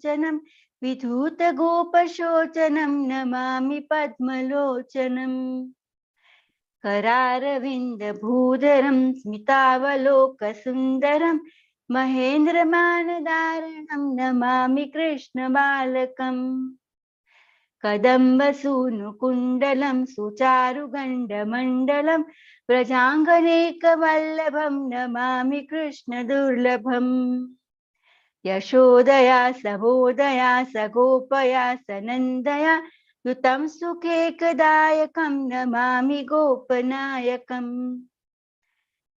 लोचनम विधूत गोपशोचनम नमामि पद्मलोचनम। करारविंद भूधरम स्मितावलोक सुंदरम महेंद्रमानदारणं नमामि कृष्ण बालकम। कदम्बसूनुकुण्डलं सुचारुगण्डमण्डलं व्रजाङ्गनेकवल्लभं नमामि कृष्ण दुर्लभम्। यशोदया सबोदया सगोपया सनन्दया युतं सुखेकदायकं नमामि गोपनायकम्।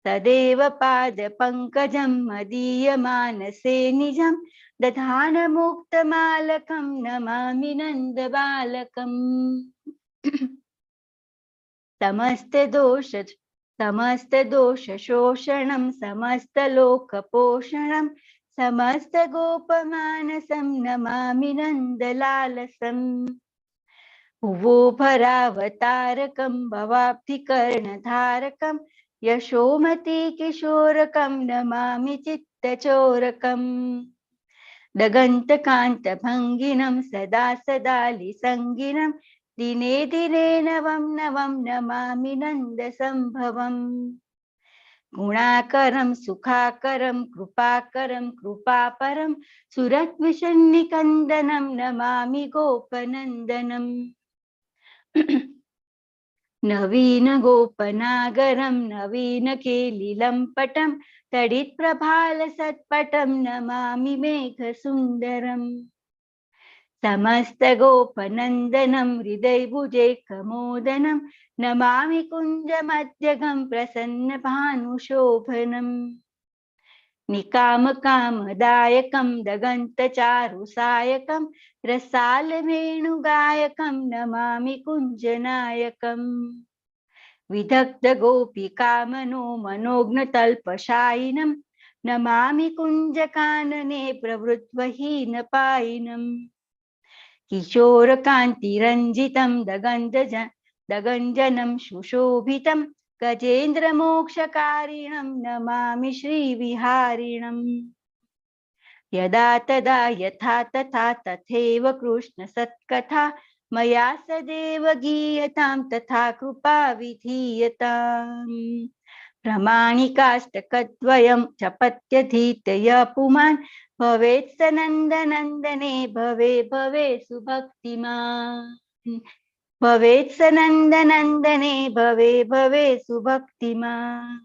तदेव पादपङ्कजं मदीयमानसे निजं दधानमुक्तमालकं नमामि नन्दबालकम्। समस्तदोषशोषणं समस्तलोकपोषणं समस्तगोपमानसं नमामि नन्दलालसम्। भुवो भरावतारकं भवाब्धिकर्णधारकं यशोमती किशोरकं नमामि चित्तचोरकम्। दगन्तकान्तभङ्गिनं सदा सदालिसङ्गिनं दिने दिने नवं नवं नमामि नन्दसम्भवम्। गुणाकरं सुखाकरं कृपाकरं कृपापरं सुरद्विषन्निकन्दनं नमामि गोपनन्दनम्। नवीन गोपनागरं नवीन केलिलम्पटं तडित्प्रभालसत्पटं नमामि मेघसुन्दरम्। समस्त गोपनन्दनं हृदयभुजैकमोदनं नमामि कुञ्जमध्यगं प्रसन्नभानुशोभनम्। निकामकामदायकं दगन्तचारुसायकं रसालवेणुगायकं नमामि कुञ्जनायकम्। विदग्धगोपिकामनो मनोज्ञतल्पशायिनं नमामि कुञ्जकानने प्रवृत्वहीनपायिनम्। किशोरकान्तिरञ्जितं दगञ्जनं सुशोभितं गजेन्द्रमोक्षकारिणं नमामि श्रीविहारिणम्। यदा तदा यथा तथा तथैव कृष्ण सत्कथा मया सदैव गीयतां तथा कृपा विधीयताम्। प्रमाणिकाष्टकद्वयं चपत्यधीतय पुमान् भवेत् स नन्दनन्दने भवे भवे सुभक्तिमान्। भवेत् स नन्दनन्दने भवे भवे सुभक्तिमान्।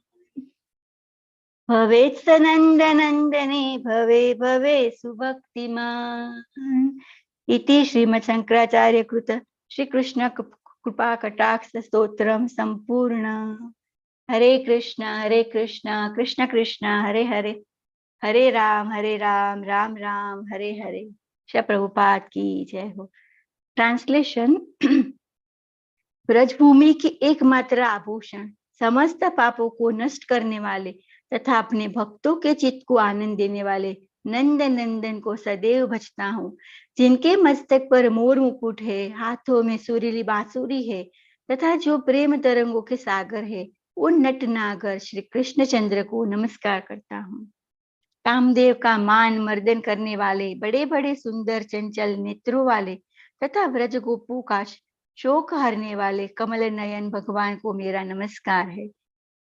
भवेत् स नन्दनन्दने भवे भवे सुभक्तिमान्। इति श्रीमद् शंकराचार्य कृत श्री कृष्ण कृपा कटाक्ष स्तोत्रम संपूर्ण। हरे कृष्ण कृष्ण कृष्ण हरे हरे, हरे राम राम राम हरे हरे। श्री प्रभुपाद की जय हो। ट्रांसलेशन। ब्रजभूमि की एकमात्र आभूषण, समस्त पापों को नष्ट करने वाले तथा अपने भक्तों के चित्त को आनंद देने वाले नंद नंदन को सदैव भजता हूँ। जिनके मस्तक पर मोर मुकुट है, हाथों में सुरीली बांसुरी है तथा जो प्रेम तरंगों के सागर है, उन नट नागर श्री कृष्ण चंद्र को नमस्कार करता हूँ। कामदेव का मान मर्दन करने वाले, बड़े बड़े सुंदर चंचल नेत्रों वाले तथा व्रज गोपू का शोक हरने वाले कमल नयन भगवान को मेरा नमस्कार है।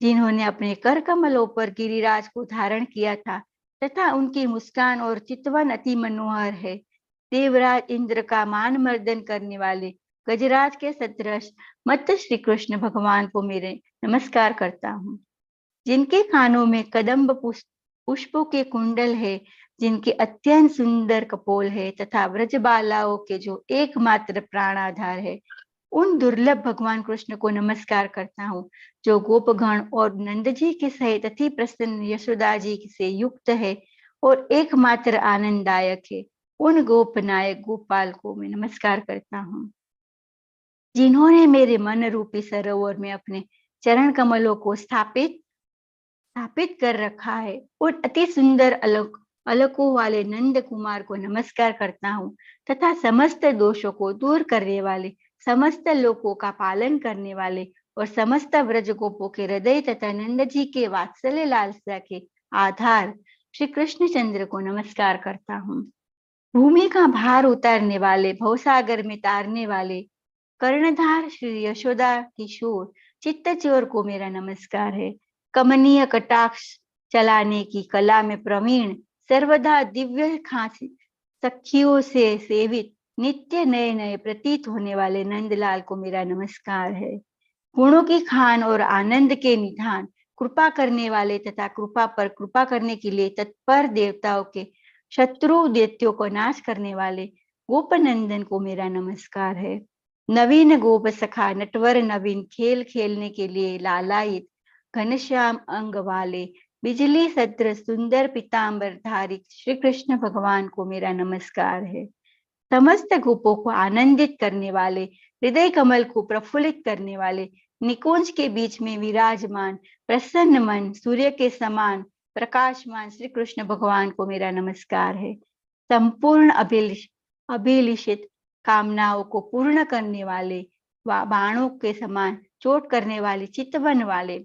जिन्होंने अपने कर कमलों पर गिरिराज को धारण किया था तथा उनकी मुस्कान और चितवन अति मनोहर है। देवराज इंद्र का मान मर्दन करने वाले गजराज के सदृश मत श्री कृष्ण भगवान को मेरे नमस्कार करता हूँ। जिनके कानों में कदम्ब पुष्पों के कुंडल है, जिनके अत्यंत सुंदर कपोल है तथा व्रजबालाओं के जो एकमात्र प्राणाधार है, उन दुर्लभ भगवान कृष्ण को नमस्कार करता हूँ। जो गोपगण और नंद जी के सहित अति प्रसन्न यशोदा जी से युक्त है और एकमात्र आनंददायक है, उन गोपनायक गोपाल को मैं नमस्कार करता हूँ। जिन्होंने मेरे मन रूपी सरोवर में अपने चरण कमलों को स्थापित कर रखा है, उन अति सुंदर अलकों वाले नंद कुमार को नमस्कार करता हूँ तथा समस्त दोषों को दूर करने वाले, समस्त लोकों का पालन करने वाले और समस्त व्रज गोपों के हृदय तथा नंद जी के वात्सल्य लालसा के आधार श्री कृष्ण चंद्र को नमस्कार करता हूँ। भूमि का भार उतारने वाले, भवसागर में तारने वाले, कर्णधार श्री यशोदा किशोर चित्त चोर को मेरा नमस्कार है। कमनीय कटाक्ष चलाने की कला में प्रवीण, सर्वदा दिव्य खांसी सखियों से सेवित, नित्य नए नए प्रतीत होने वाले नंदलाल को मेरा नमस्कार है। गुणों की खान और आनंद के निधान, कृपा करने वाले तथा कृपा पर कृपा करने के लिए तत्पर देवताओं के शत्रु दैत्यों को नाश करने वाले गोपनंदन को मेरा नमस्कार है। नवीन गोप सखा नटवर नवीन, खेल खेलने के लिए लालायित, घनश्याम अंग वाले, बिजली सत्र सुंदर पीतांबर धारी श्री कृष्ण भगवान को मेरा नमस्कार है। समस्त गोपों को आनंदित करने वाले, हृदय कमल को प्रफुल्लित करने वाले, निकुंज के बीच में विराजमान, प्रसन्न मन, सूर्य के समान प्रकाशमान श्री कृष्ण भगवान को मेरा नमस्कार है। संपूर्ण अभिलिषित कामनाओं को पूर्ण करने वाले, बाणों के समान चोट करने वाले, चितवन वाले,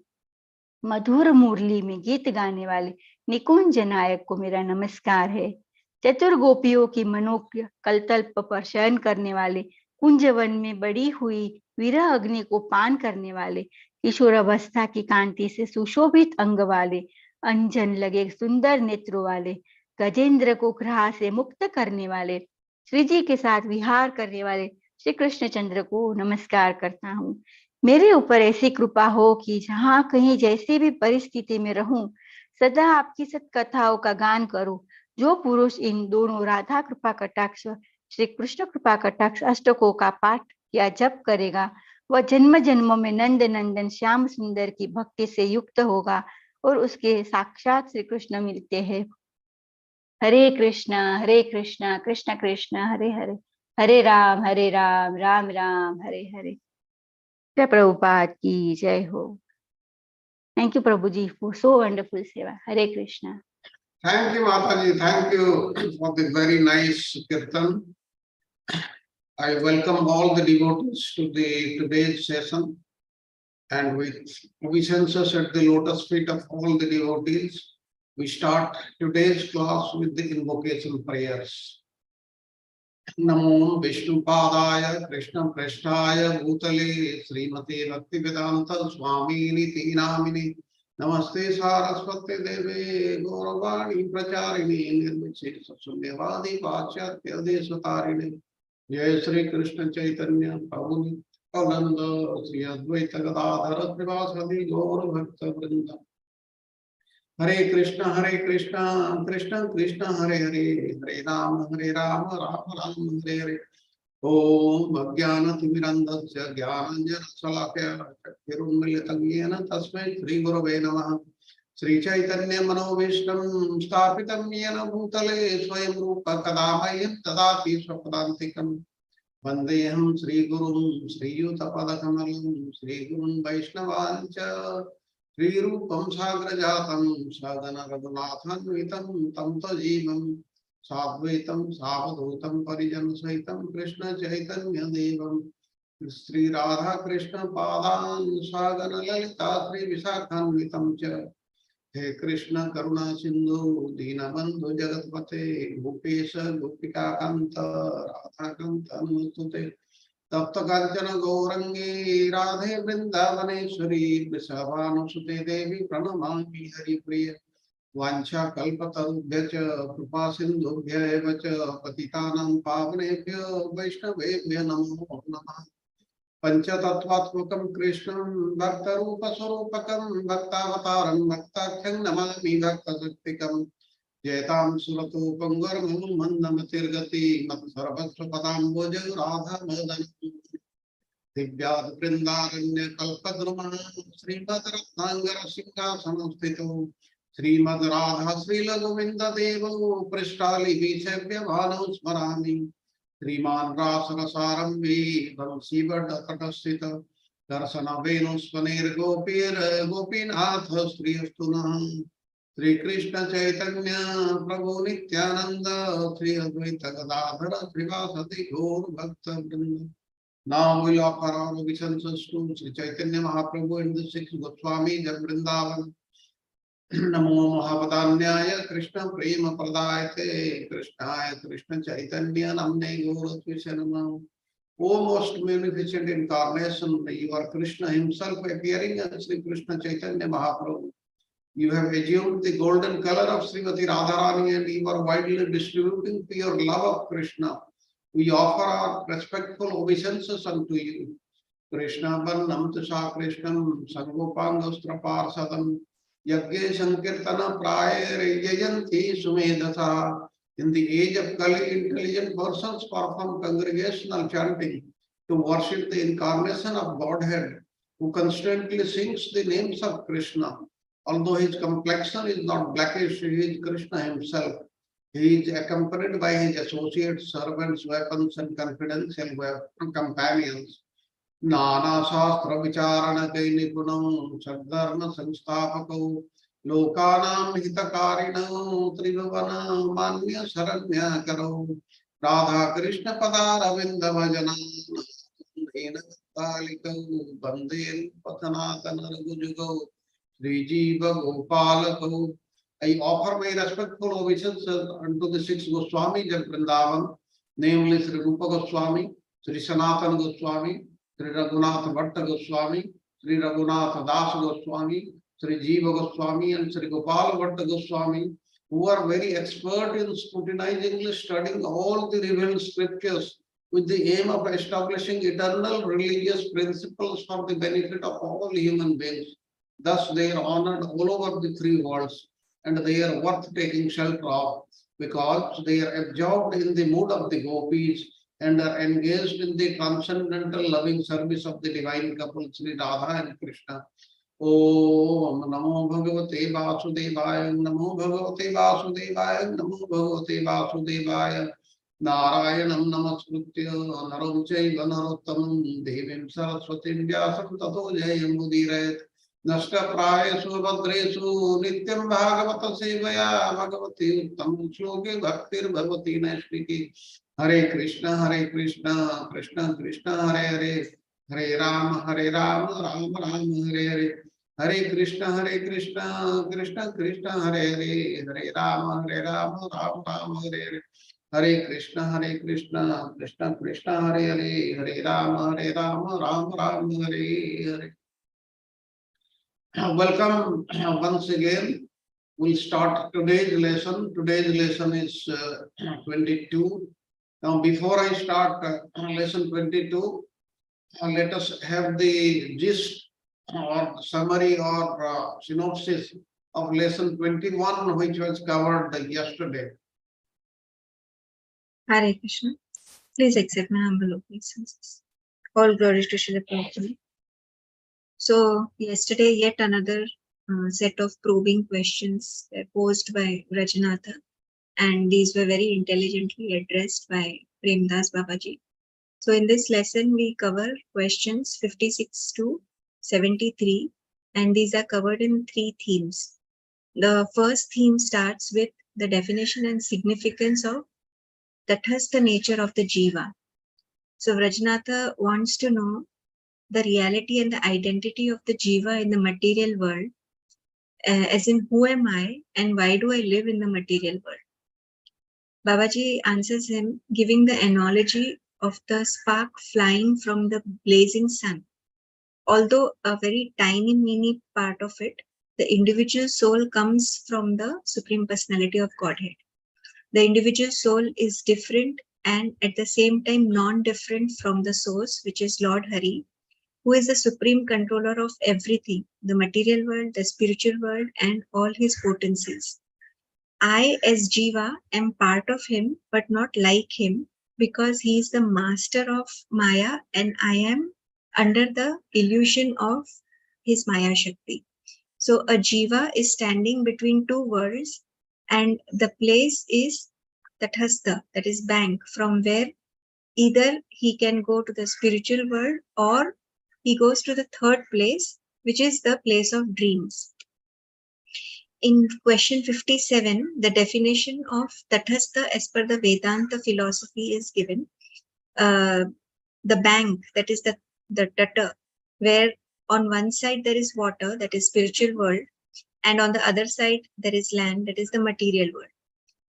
मधुर मुरली में गीत गाने वाले निकुंज नायक को मेरा नमस्कार है। चतुर गोपियों की मनोकल्प पर शयन करने वाले, कुंजवन में बड़ी हुई विरह अग्नि को पान करने वाले, किशोर अवस्था की कांति से सुशोभित अंग वाले, अंजन लगे सुंदर नेत्रों वाले, गजेंद्र को ग्रह से मुक्त करने वाले, श्री जी के साथ विहार करने वाले श्री कृष्णचंद्र को नमस्कार करता हूँ। मेरे ऊपर ऐसी कृपा हो कि जहाँ कहीं जैसी भी परिस्थिति में रहूं, सदा आपकी सत्कथाओं का गान करूं। जो पुरुष इन दोनों राधा कृपा कटाक्ष, श्री कृष्ण कृपा कटाक्ष अष्टकों का पाठ या जप करेगा, वह जन्म जन्मों में नंद नंदन श्याम सुंदर की भक्ति से युक्त होगा और उसके साक्षात श्री कृष्ण मिलते हैं। हरे कृष्ण कृष्ण कृष्ण हरे हरे, हरे राम राम राम हरे हरे। जय प्रभुपाद की जय हो। Thank you Prabhu ji for so wonderful seva. Hare Krishna. Thank you, Mataji. Thank you for the very nice kirtan. I welcome all the devotees to today's session, and with obeisances at the lotus feet of all the devotees, we start today's class with the invocation prayers. Namo Vishnupadaya Krishna Prasthaya Bhutale Srimate Bhaktivedanta Swami Niti Namini Namaste Saraswati Deve Gauravani Pracharini Nirvichesa Sunyavadi Pachyatya Desatarini Jai Sri Krishna Chaitanya Prabhu Nityananda Sri Advaita Gadadhara Srivasadi Gaura Bhakta Vrinda Hare Krishna Krishna Krishna Hare Hare Hare Rama Rama Ram Hare Hare Om Bhagyanatimirandasya Gyananjana Salakya Chakirunmilitam Yena Tasmai Shri Gurave Namaha Sri Chaitanya Manovishtam Sthapitam Yena Bhutale Swayam Rupa Kadamayam Tadati Swapadantikam Vandeham Sri Gurum Sri Yutapadakamam Sri Gurun Vaishnavancha Sri Rupam Sagrajatam Sadhana Raghunathan Vitam Tam Tajimam Sadvaitam Savadhutam Parijan Saitam Krishna Chaitanya Devam Sri Radha Krishna Padan Sagana Lalita Sri Visakhan Vitam Cha He Krishna Karuna Sindhu Dinabandhu Jagatpate Gopesha Gopika Kanta Radha Kanta Nustute Tapta Kanchana Gaurangi Radhe Vrindavaneshwari Vrishabhanusute Devi Pranamami Hari Priya Vancha Kalpatarubhya Kripa Sindhubhya Evacha Patitanam Pavanebhyo Vaishnavebhyo Namo Namah Panchatattvatmakam Krishnam Bhaktarupa Sarupakam Bhaktavataram Bhaktakhyan Namami Bhaktasaktikam Jetam Surato Pangaram Mandamatirgati Matsarvasva Padam Bhoja Radha Madan Divyad Vrindaranya Kalpadruma Srimad Ratnangara Singha Samastito Srimad Radha Srila Govinda Devo Prishtali Vichavya Bhanu Smarami Sriman Rasarasaramvi Vansivad Katasita Darsana Venus Panir Gopir Gopinath Sri Astuna Sri Krishna Chaitanya Prabhu Nityananda Sri Advaita Gadadhara Srivasati Gaur Bhakta Vrinda. Now we offer our obeisances to Sri Chaitanya Mahaprabhu and the six Goswamis of Vrindavan. नमो महावदान्याय कृष्ण प्रेम प्रदायते कृष्णाय कृष्ण चैतन्य नामने गौरत्विषे नमः. O most munificent incarnation, you are Krishna himself appearing as Sri Krishna Chaitanya Mahaprabhu. You have assumed the golden color of Srimati Radharani and you are widely distributing pure love of Krishna. We offer our respectful obeisances unto you. Krishna Varnam Tusha Krishnam Sangopangostra Parsadam Yagye Sankirtana Prayer Yayanti Sumedasa. In the age of Kali, intelligent persons perform congregational chanting to worship the incarnation of Godhead, who constantly sings the names of Krishna. Although his complexion is not blackish, he is Krishna himself. He is accompanied by his associates, servants, weapons, and confidential companions. नाना शास्त्र विचारण के निपुणं सद्धर्म संस्थापकौ लोकानां हितकारिणौ त्रिभुवन मान्य शरण्यकरौ राधा कृष्ण पदारविंद भजनां तालिकौ वंदे पथनातन रघुजुगौ श्रीजीव गोपालकौ. I offer my respectful obeisances unto the six Goswamis of Vrindavan, namely Sri Rupa Goswami, Sri Sanatana Goswami, Sri Raghunath Bhatta Goswami, Sri Raghunath Das Goswami, Sri Jiva Goswami, and Sri Gopal Bhatta Goswami, who are very expert in scrutinizingly studying all the revealed scriptures with the aim of establishing eternal religious principles for the benefit of all human beings. Thus, they are honored all over the three worlds, and they are worth taking shelter of because they are absorbed in the mood of the gopis and are engaged in the transcendental loving service of the divine couple Sri Radha and Krishna. Om Namo Bhagavate Vasudevaya, Namo Bhagavate Vasudevaya, Namo Bhagavate Vasudevaya. Narayanam Namaskritya Naram Chaiva Narottamam Devim Saraswatim Vyasam Tato Jayam Mudirayat. Nashta Prayasu Bhadresu Nityam Bhagavata Sevaya Bhagavati Uttam Shloke Bhaktir Bhavati Nashviki. Hare Krishna, Krishna Krishna, Hare Ram, Ram Ram, Hare Hare. Hare Krishna, Krishna Krishna, Hare Ram, Ram Ram, Hare Hare. Hare Krishna, Krishna Krishna, Hare Ram, Ram Ram, Hare Hare. Welcome once again. We'll start today's lesson. Today's lesson is 22. Now, before I start lesson 22, let us have the gist or summary or synopsis of lesson 21, which was covered yesterday. Hare Krishna. Please accept my humble obeisances. All glories to Srila Prabhupada. So, yesterday, yet another set of probing questions were posed by Rajnatha, and these were very intelligently addressed by Premdas Babaji. So, in this lesson, we cover questions 56 to 73, and these are covered in 3 themes. The first theme starts with the definition and significance of the nature of the Jiva. So Rajnatha wants to know the reality and the identity of the Jiva in the material world, as in who am I and why do I live in the material world? Babaji answers him giving the analogy of the spark flying from the blazing sun. Although a very tiny mini part of it, the individual soul comes from the Supreme Personality of Godhead. The individual soul is different and at the same time non-different from the source, which is Lord Hari, who is the supreme controller of everything, the material world, the spiritual world, and all his potencies. I, as Jiva, am part of him, but not like him, because he is the master of Maya and I am under the illusion of his Maya Shakti. So a Jiva is standing between two worlds, and the place is Tathastha, that is bank, from where either he can go to the spiritual world or he goes to the third place, which is the place of dreams. In question 57, the definition of Tathastha as per the Vedanta philosophy is given. The bank, that is the Tata, where on one side there is water, that is spiritual world, and on the other side there is land, that is the material world.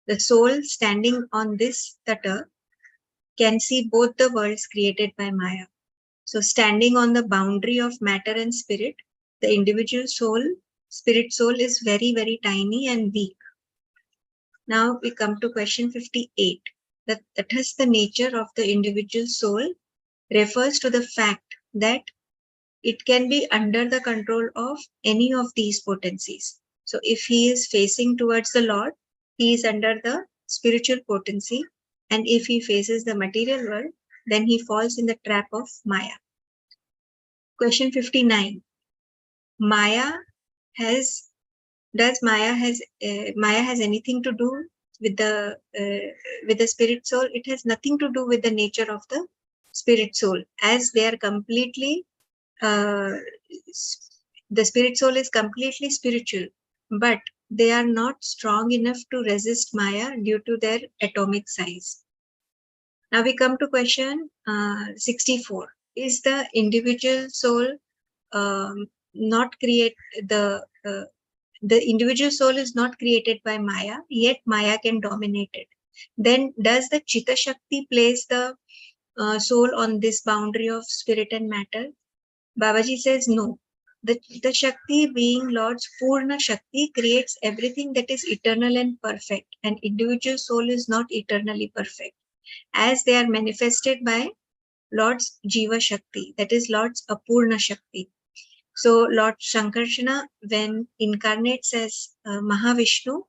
The soul standing on this tata can see both the worlds created by Maya. So standing on the boundary of matter and spirit, the individual soul, spirit soul, is very, very tiny and weak. Now we come to question 58. That is the nature of the individual soul refers to the fact that it can be under the control of any of these potencies. So if he is facing towards the Lord, he is under the spiritual potency. And if he faces the material world, then he falls in the trap of Maya. Question 59. Maya has anything to do with the spirit soul? It has nothing to do with the nature of the spirit soul, as they are completely the spirit soul is completely spiritual, but they are not strong enough to resist Maya due to their atomic size. Now we come to question 64. Is the individual soul not create the individual soul is not created by Maya, yet Maya can dominate it? Then does the Chitta Shakti place the soul on this boundary of spirit and matter? Babaji says no. The Shakti, being Lord's Purna Shakti, creates everything that is eternal and perfect, and individual soul is not eternally perfect, as they are manifested by Lord's Jiva Shakti, that is Lord's Apurna Shakti. So Lord Shankarshana, when incarnates as Mahavishnu,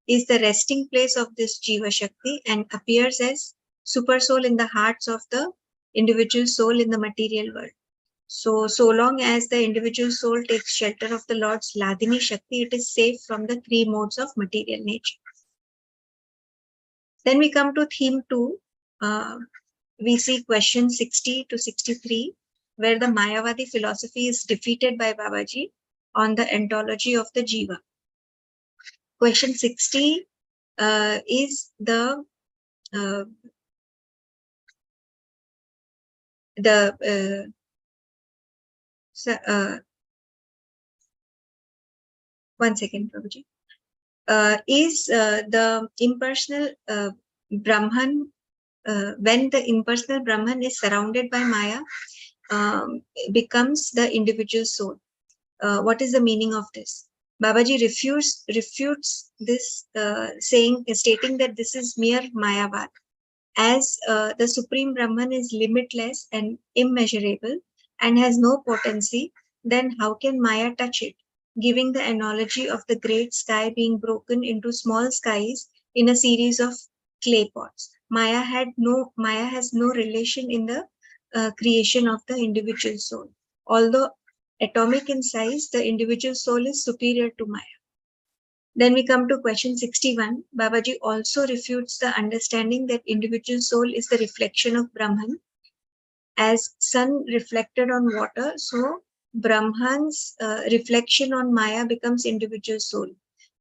is the resting place of this Jiva Shakti and appears as super soul in the hearts of the individual soul in the material world. So long as the individual soul takes shelter of the Lord's Ladini Shakti, it is safe from the three modes of material nature. Then we come to theme 2. We see question 60 to 63, where the Mayavadi philosophy is defeated by Babaji on the ontology of the Jiva. Question 60 is one second, Babaji. Is the impersonal Brahman, when the impersonal Brahman is surrounded by Maya, becomes the individual soul. What is the meaning of this? Babaji refutes this, stating that this is mere Mayavad. As the Supreme Brahman is limitless and immeasurable and has no potency, then how can Maya touch it? Giving the analogy of the great sky being broken into small skies in a series of clay pots. Maya has no relation in the creation of the individual soul. Although atomic in size, the individual soul is superior to Maya. Then we come to question 61. Babaji also refutes the understanding that individual soul is the reflection of Brahman. As sun reflected on water, so Brahman's reflection on Maya becomes individual soul.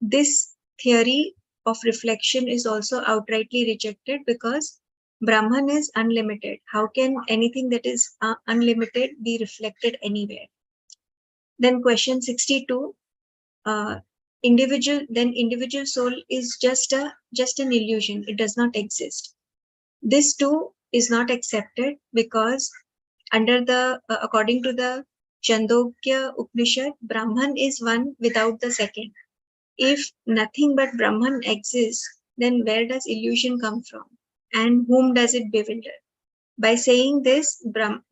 This theory of reflection is also outrightly rejected because Brahman is unlimited. How can anything that is unlimited be reflected anywhere? Then question 62. Individual soul is just an illusion. It does not exist. This too is not accepted because according to the Chandogya Upanishad, Brahman is one without the second. If nothing but Brahman exists, then where does illusion come from? And whom does it bewilder? By saying this,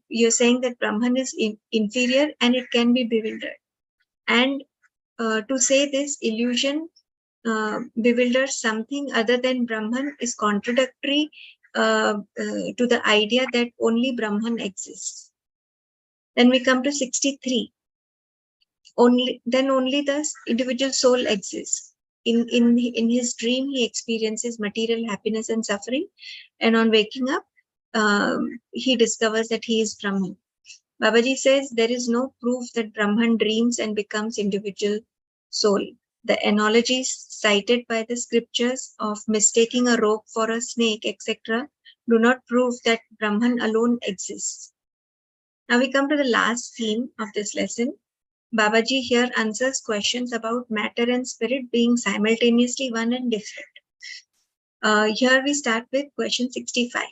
you're saying that Brahman is inferior and it can be bewildered. And to say this, illusion bewilders something other than Brahman is contradictory to the idea that only Brahman exists. Then we come to 63. Only the individual soul exists. In his dream, he experiences material happiness and suffering, and on waking up, he discovers that he is Brahman. Babaji says there is no proof that Brahman dreams and becomes individual soul. The analogies cited by the scriptures of mistaking a rope for a snake, etc., do not prove that Brahman alone exists. Now we come to the last theme of this lesson. Babaji here answers questions about matter and spirit being simultaneously one and different. Here we start with question 65.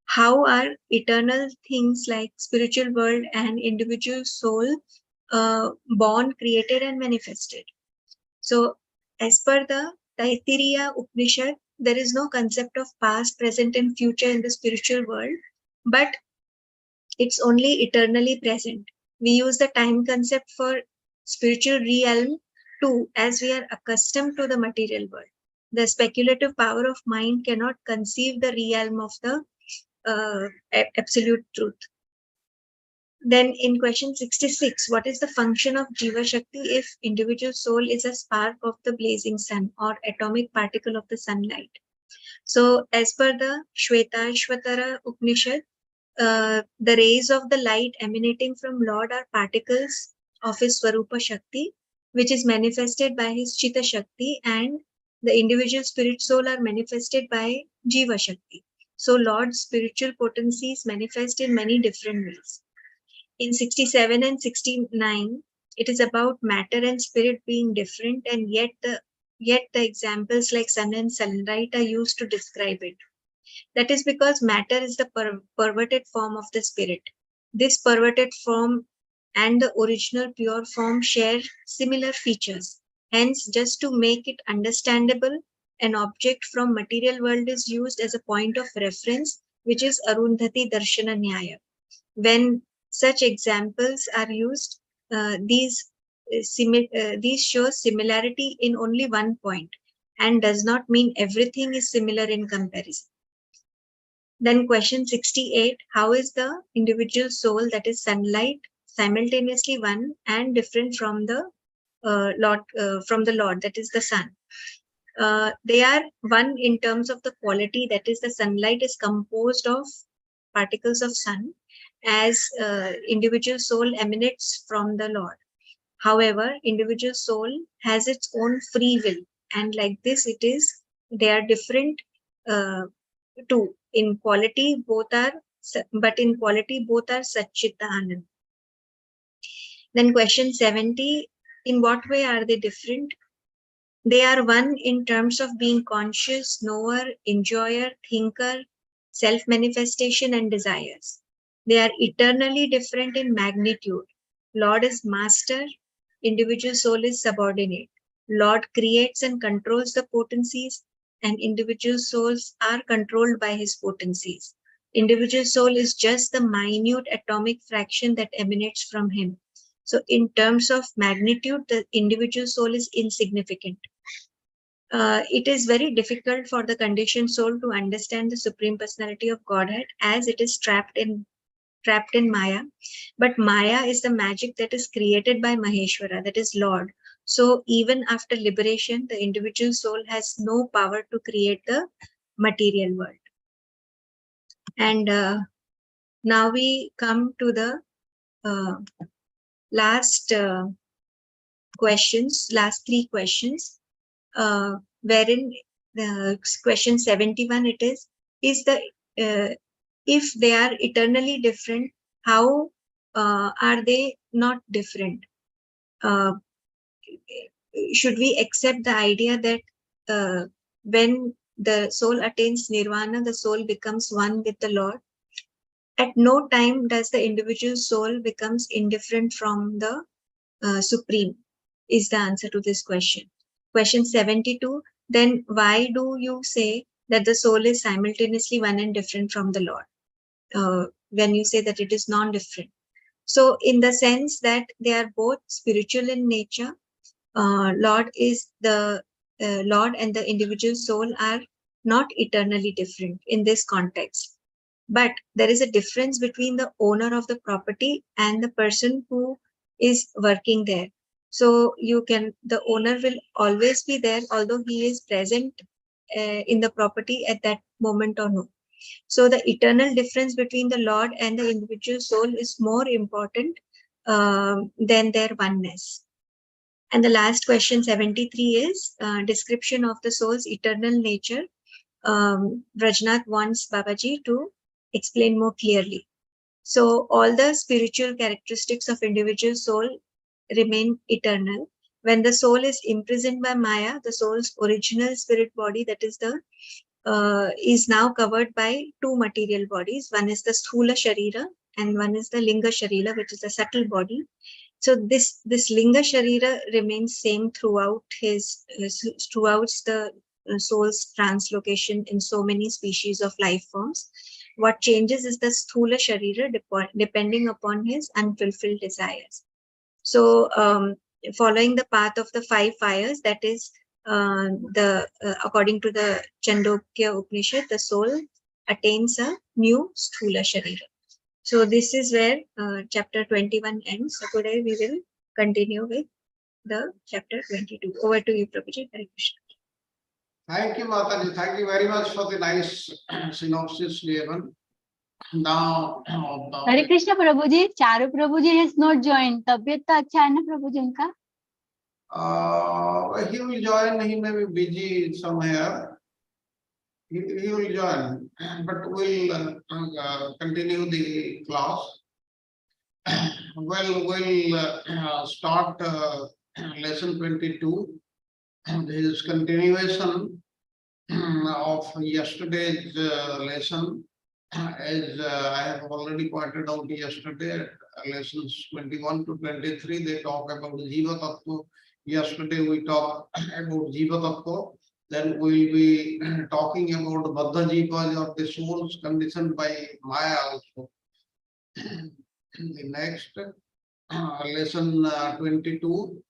How are eternal things like spiritual world and individual soul born, created, and manifested? So, as per the Taittiriya Upanishad, there is no concept of past, present, and future in the spiritual world, but it's only eternally present. We use the time concept for spiritual realm too, as we are accustomed to the material world. The speculative power of mind cannot conceive the realm of the absolute truth. Then in question 66, what is the function of Jiva Shakti if individual soul is a spark of the blazing sun or atomic particle of the sunlight? So as per the Shvetashvatara Upanishad, the rays of the light emanating from Lord are particles of his Swarupa Shakti, which is manifested by his Chitta Shakti, and the individual spirit soul are manifested by Jiva Shakti. So Lord's spiritual potencies manifest in many different ways. In 67 and 69, it is about matter and spirit being different, and yet the examples like sun and sunlight are used to describe it. That is because matter is the perverted form of the spirit. This perverted form and the original pure form share similar features. Hence, just to make it understandable, an object from material world is used as a point of reference, which is Arundhati Darshana Nyaya. When such examples are used, these show similarity in only one point and does not mean everything is similar in comparison. Then question 68, how is the individual soul, that is sunlight, simultaneously one and different from the Lord, that is the sun? They are one in terms of the quality, that is the sunlight is composed of particles of sun, as individual soul emanates from the Lord. However, individual soul has its own free will, and like this they are different too. In quality, both are Satchita Anand. Then question 70, in what way are they different? They are one in terms of being conscious, knower, enjoyer, thinker, self-manifestation, and desires. They are eternally different in magnitude. Lord is master, individual soul is subordinate. Lord creates and controls the potencies, and individual souls are controlled by his potencies. Individual soul is just the minute atomic fraction that emanates from him. So in terms of magnitude, the individual soul is insignificant. It is very difficult for the conditioned soul to understand the Supreme Personality of Godhead, as it is trapped in Maya. But Maya is the magic that is created by Maheshwara, that is Lord. So even after liberation, the individual soul has no power to create the material world. And now we come to the last three questions, wherein question 71 it is if they are eternally different, how are they not different? Should we accept the idea that when the soul attains nirvana, the soul becomes one with the Lord? At no time does the individual soul becomes indifferent from the Supreme, is the answer to this question. Question 72, then why do you say that the soul is simultaneously one and different from the Lord, when you say that it is non-different? So in the sense that they are both spiritual in nature, Lord is the Lord and the individual soul are not eternally different in this context. But there is a difference between the owner of the property and the person who is working there. So the owner will always be there, although he is present in the property at that moment or no. So the eternal difference between the Lord and the individual soul is more important than their oneness. And the last question 73 is description of the soul's eternal nature. Rajnath wants Babaji to explain more clearly. So all the spiritual characteristics of individual soul remain eternal. When the soul is imprisoned by Maya, the soul's original spirit body, that is the is now covered by two material bodies. One is the Sthula Sharira and one is the Linga Sharira, which is the subtle body. So this Linga Sharira remains same throughout throughout the soul's translocation in so many species of life forms. What changes is the Sthula Sharira depending upon his unfulfilled desires. So following the path of the 5 fires, that is according to the Chandogya Upanishad, the soul attains a new Sthula Sharira. So this is where chapter 21 ends. So today we will continue with the chapter 22. Over to you, Prabhuji. Hare Krishna. Thank you, Mataji. Thank you very much for the nice synopsis given. Now, Hare Krishna Prabhu ji. Charu Prabhu ji has not joined. तबीयत तो अच्छा है ना प्रभु जी उनका? he will join. He may be busy somewhere. He will join, but we'll continue the class. Well, we'll start lesson 22. This is continuation of yesterday's lesson. As I have already pointed out yesterday, lessons 21 to 23, they talk about Jiva Tattva. Yesterday we talked about Jiva Tattva. Then we will be talking about Baddha Jiva, or the souls conditioned by Maya also. The next lesson 22,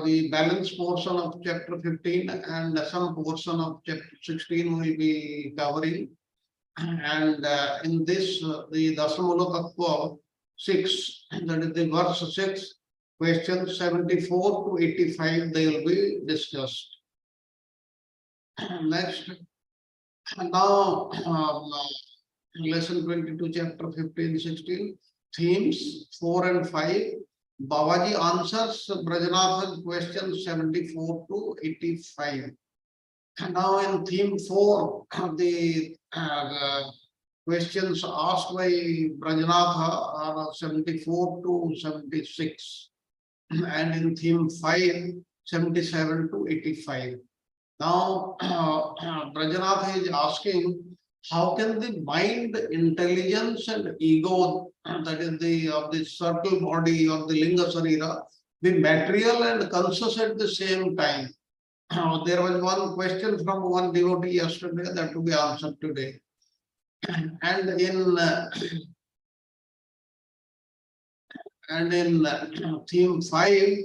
the balance portion of chapter 15 and some portion of chapter 16 will be covering. And in this, the Dasamula Tattva 6, that is the verse 6, questions 74 to 85, they will be discussed. Next, now lesson 22, chapter 15, 16, themes 4 and 5. Babaji answers Brajanatha's questions 74 to 85. Now in theme 4, the questions asked by Brajanatha are 74 to 76. And in theme 5, 77 to 85. Now, Brajanatha is asking, how can the mind, intelligence, and ego, that is of the subtle body or the Linga Sarira, be material and conscious at the same time? There was one question from one devotee yesterday that will be answered today. And in theme 5,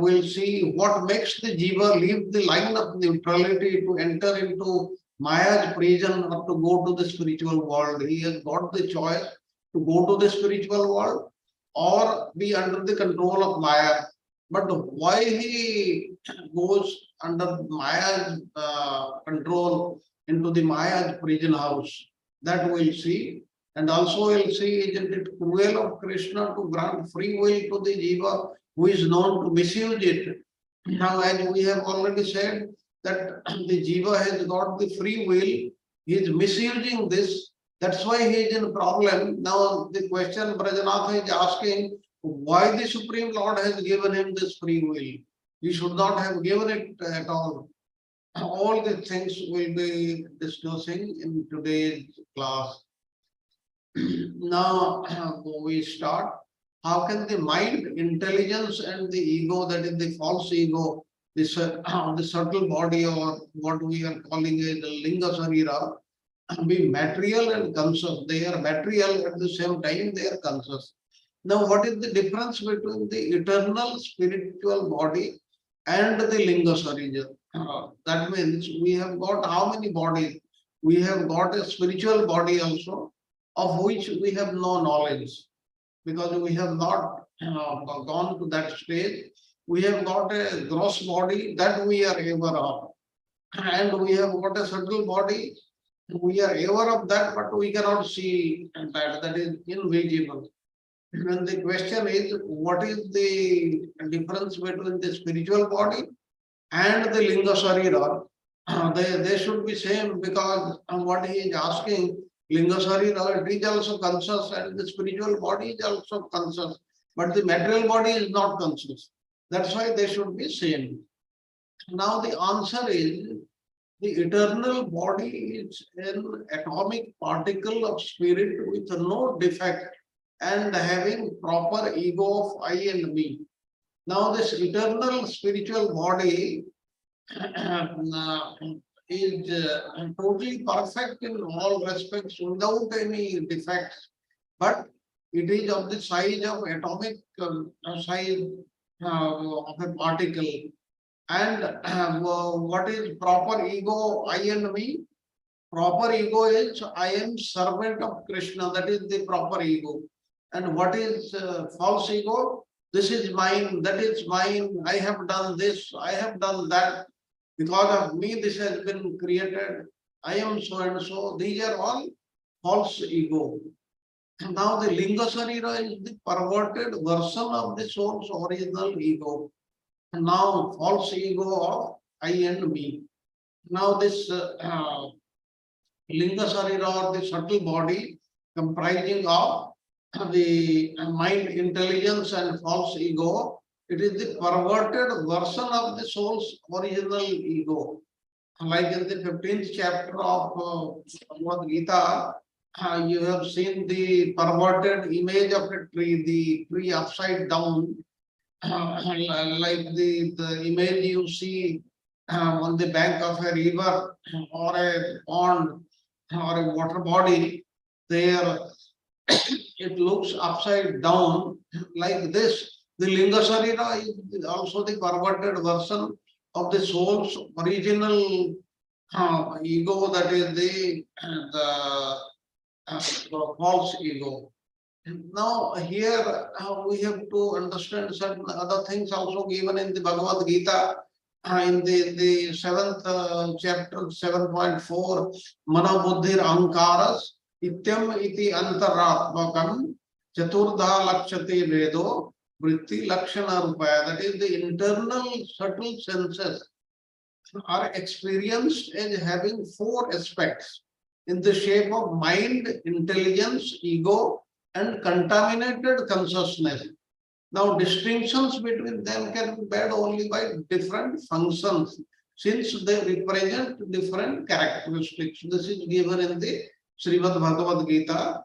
we'll see what makes the jiva leave the line of neutrality to enter into Maya's prison or to go to the spiritual world. He has got the choice to go to the spiritual world or be under the control of Maya. But why he goes under Maya's control into the Maya's prison house, that we'll see. And also we'll see, isn't it cruel of Krishna to grant free will to the jiva who is known to misuse it? Now, as we have already said, that the jiva has got the free will, he is misusing this, that's why he is in problem. Now, the question Brajanatha is asking, why the Supreme Lord has given him this free will? He should not have given it at all. All the things we'll be discussing in today's class. Now we start. How can the mind, intelligence, and the ego, that is the false ego, the subtle body, or what we are calling it the Linga Sarira, be material and conscious? They are material, at the same time they are conscious. Now, what is the difference between the eternal spiritual body and the Linga Sarira? That means we have got how many bodies? We have got a spiritual body also, of which we have no knowledge, because we have not gone to that stage. We have got a gross body that we are aware of, and we have got a subtle body. We are aware of that, but we cannot see that. That is invisible. And the question is, what is the difference between the spiritual body and the Linga Sarira? They should be same, because what he is asking, Linga Sarira, it is also conscious, and the spiritual body is also conscious. but the material body is not conscious. That's why they should be same. Now the answer is, the eternal body is an atomic particle of spirit with no defect and having proper ego of I and me. Now this eternal spiritual body is totally perfect in all respects without any defects, but it is of the size of atomic size of a particle. And what is proper ego, I and me? Proper ego is I am servant of Krishna, that is the proper ego. And what is false ego? This is mine, that is mine, I have done this, I have done that. Because of me this has been created, I am so and so. These are all false ego. Now the Linga Sarira is the perverted version of the soul's original ego. Now false ego of I and me. Now this Linga Sarira, or the subtle body comprising of the mind, intelligence and false ego, it is the perverted version of the soul's original ego. Like in the 15th chapter of Bhagavad Gita, you have seen the perverted image of a tree, the tree upside down, like the image you see on the bank of a river or a pond or a water body. There it looks upside down like this. The Linga Sarira is also the perverted version of the soul's original ego, that is the false ego. Now here we have to understand certain other things also given in the Bhagavad Gita. In the 7th chapter 7.4, Mana Buddhir Ahankaras Ityam iti antaratmakam Chaturdha Lakshate Vedo Vritti Lakshana Rupaya. That is, the internal subtle senses are experienced as having 4 aspects in the shape of mind, intelligence, ego, and contaminated consciousness. Now, distinctions between them can be made only by different functions, since they represent different characteristics. This is given in the Srimad Bhagavad Gita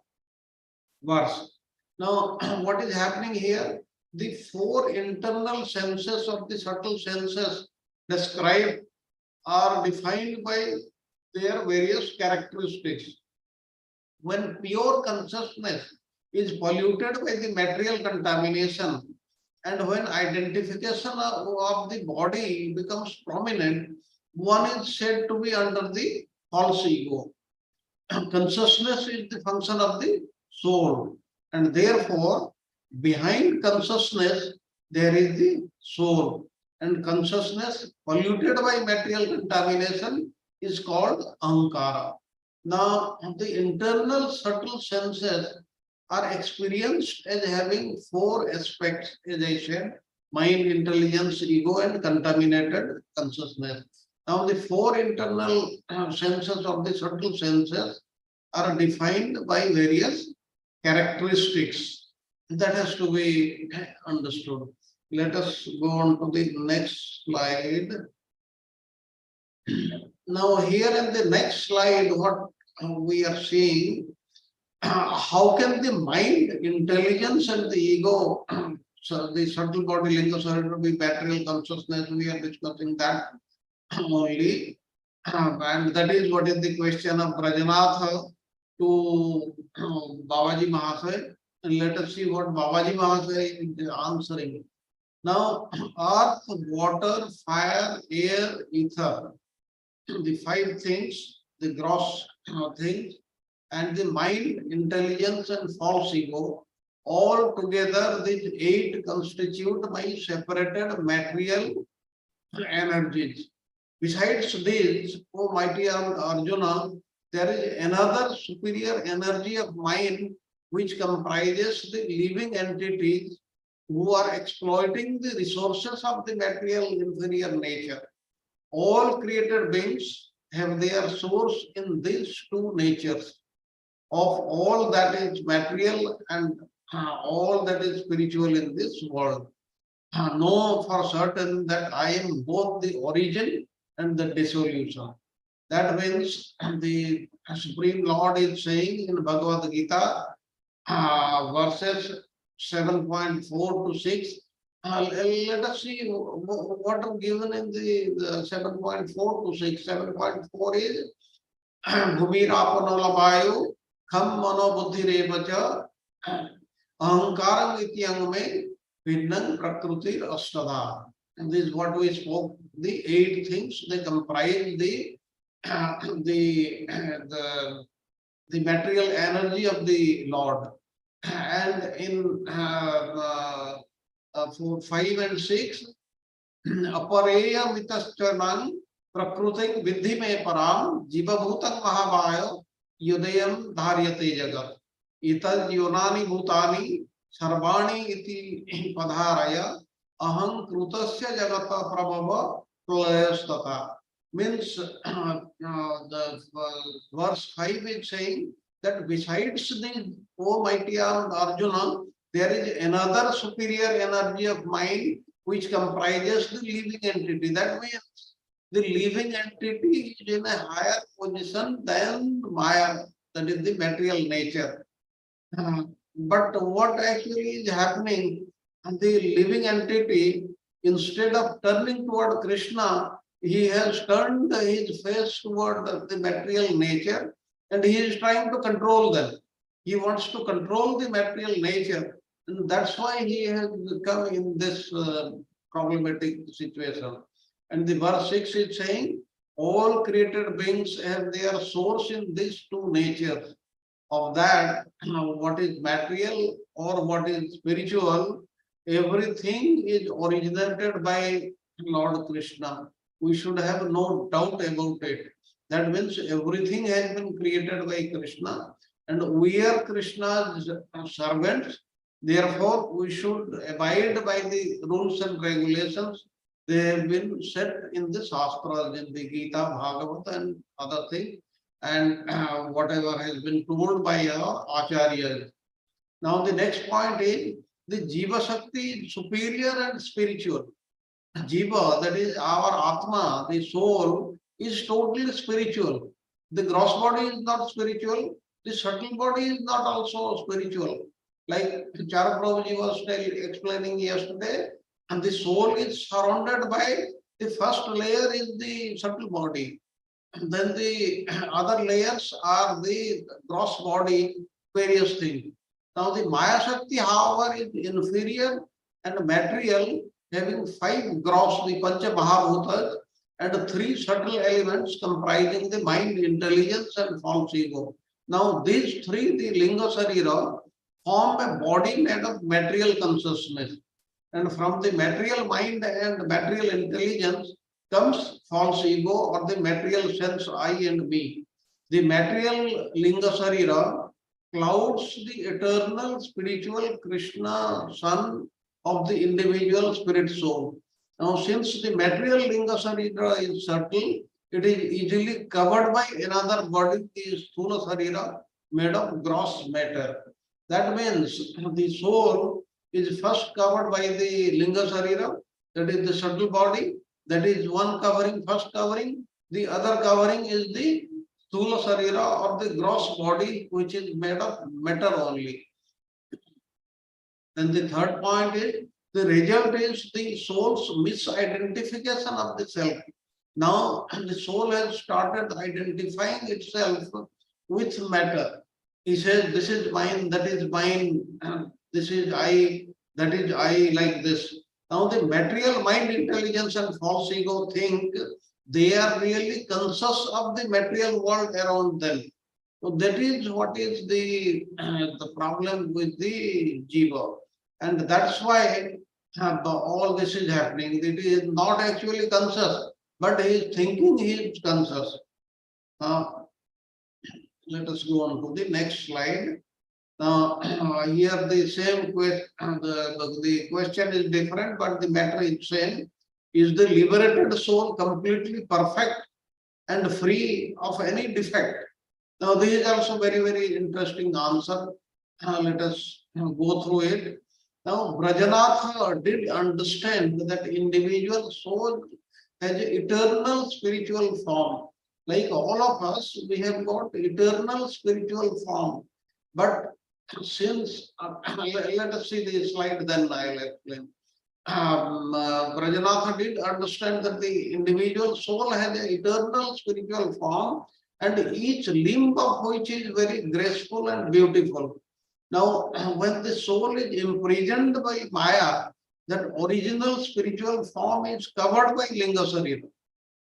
verse. Now, what is happening here? The 4 internal senses of the subtle senses described are defined by their various characteristics. When pure consciousness is polluted by the material contamination, and when identification of the body becomes prominent, one is said to be under the false ego. Consciousness is the function of the soul, and therefore behind consciousness there is the soul, and consciousness polluted by material contamination is called ahankara. Now the internal subtle senses are experienced as having 4 aspects, as I said: mind, intelligence, ego, and contaminated consciousness. Now the 4 internal senses of the subtle senses are defined by various characteristics. That has to be understood. Let us go on to the next slide. Now here in the next slide, what we are seeing, how can the mind, intelligence and the ego, so the subtle body, Linga Sarira, be material consciousness? We are discussing that only. And that is what is the question of Brajanath to Babaji Mahasaya. And let us see what Babaji Mahasaya is answering. Now, earth, water, fire, air, ether, the 5 things, the gross things, and the mind, intelligence, and false ego, all together these 8 constitute my separated material energies. Besides these, O mighty Arjuna, there is another superior energy of mind which comprises the living entities who are exploiting the resources of the material inferior nature. All created beings have their source in these 2 natures. Of all that is material and all that is spiritual in this world. Know for certain that I am both the origin and the dissolution. That means the Supreme Lord is saying in Bhagavad Gita, verses 7.4 to 6. Let us see what are given in the 7.4 to 6. 7.4 is Bhumirapano Kham Mano Buddhi Revacha Ahankaram Ityang Me Vinnang Prakruti Astada. And this is what we spoke. The 8 things, they comprise the material energy of the Lord. And in for 5 and 6, Apareya Mitaschanang Prakrutik Vidhi Me Param Jiva Bhutang Mahabhayo Yudayam Dharyate Jagat. Ital Yonani Bhutani Sarvani iti Padharaya Aham Krutasya Jagata Prabhava Pralayastata. Means the verse 5 is saying that besides the Almighty Arjuna, there is another superior energy of mind which comprises the living entity. That means the living entity is in a higher position than Maya, that is the material nature. But what actually is happening, the living entity, instead of turning toward Krishna, he has turned his face toward the material nature and he is trying to control them. He wants to control the material nature, and that's why he has come in this problematic situation. And the verse 6 is saying, all created beings have their source in these 2 natures. Of that, what is material or what is spiritual, everything is originated by Lord Krishna. We should have no doubt about it. That means everything has been created by Krishna and we are Krishna's servants. Therefore, we should abide by the rules and regulations. They have been set in the Shastras, in the Gita, Bhagavata and other things, and whatever has been told by our Acharyas. Now the next point is the Jiva Shakti is superior and spiritual. Jiva, that is our Atma, the soul, is totally spiritual. The gross body is not spiritual. The subtle body is not also spiritual. Like Chara Prabhuji was explaining yesterday, and the soul is surrounded by the first layer is the subtle body. And then the other layers are the gross body, various things. Now the Maya Shakti, however, is inferior and material, having 5 gross, the Pancha Mahabhutas, and 3 subtle elements comprising the mind, intelligence, and false ego. Now these 3, the Linga Sarira, form a body made of material consciousness. And from the material mind and material intelligence comes false ego or the material sense I and me. The material Linga Sarira clouds the eternal spiritual Krishna Son of the individual spirit soul. Now, since the material Linga Sarira is subtle, it is easily covered by another body, the Sthula Sarira, made of gross matter. That means the soul is first covered by the Linga Sarira, that is the subtle body, that is one covering, first covering. The other covering is the Sthula Sarira or the gross body, which is made of matter only. And the third point is, the result is the soul's misidentification of the self. Now the soul has started identifying itself with matter. He says, this is mine, that is mine, this is I, that is I, like this. Now the material mind, intelligence and false ego think they are really conscious of the material world around them. So that is what is the problem with the Jiva. And that's why all this is happening. It is not actually conscious, but he is thinking he is conscious. Let us go on to the next slide. Now, here the same question, the question is different, but the matter is same. Is the liberated soul completely perfect and free of any defect? Now, this is also very, very interesting answer. let us go through it. Now, Brajanatha did understand that individual soul has an eternal spiritual form. Like all of us, we have got eternal spiritual form. But since, let us see the slide, then I'll explain. Brajanatha did understand that the individual soul has an eternal spiritual form, and each limb of which is very graceful and beautiful. Now, when the soul is imprisoned by Maya, that original spiritual form is covered by Linga Sarira.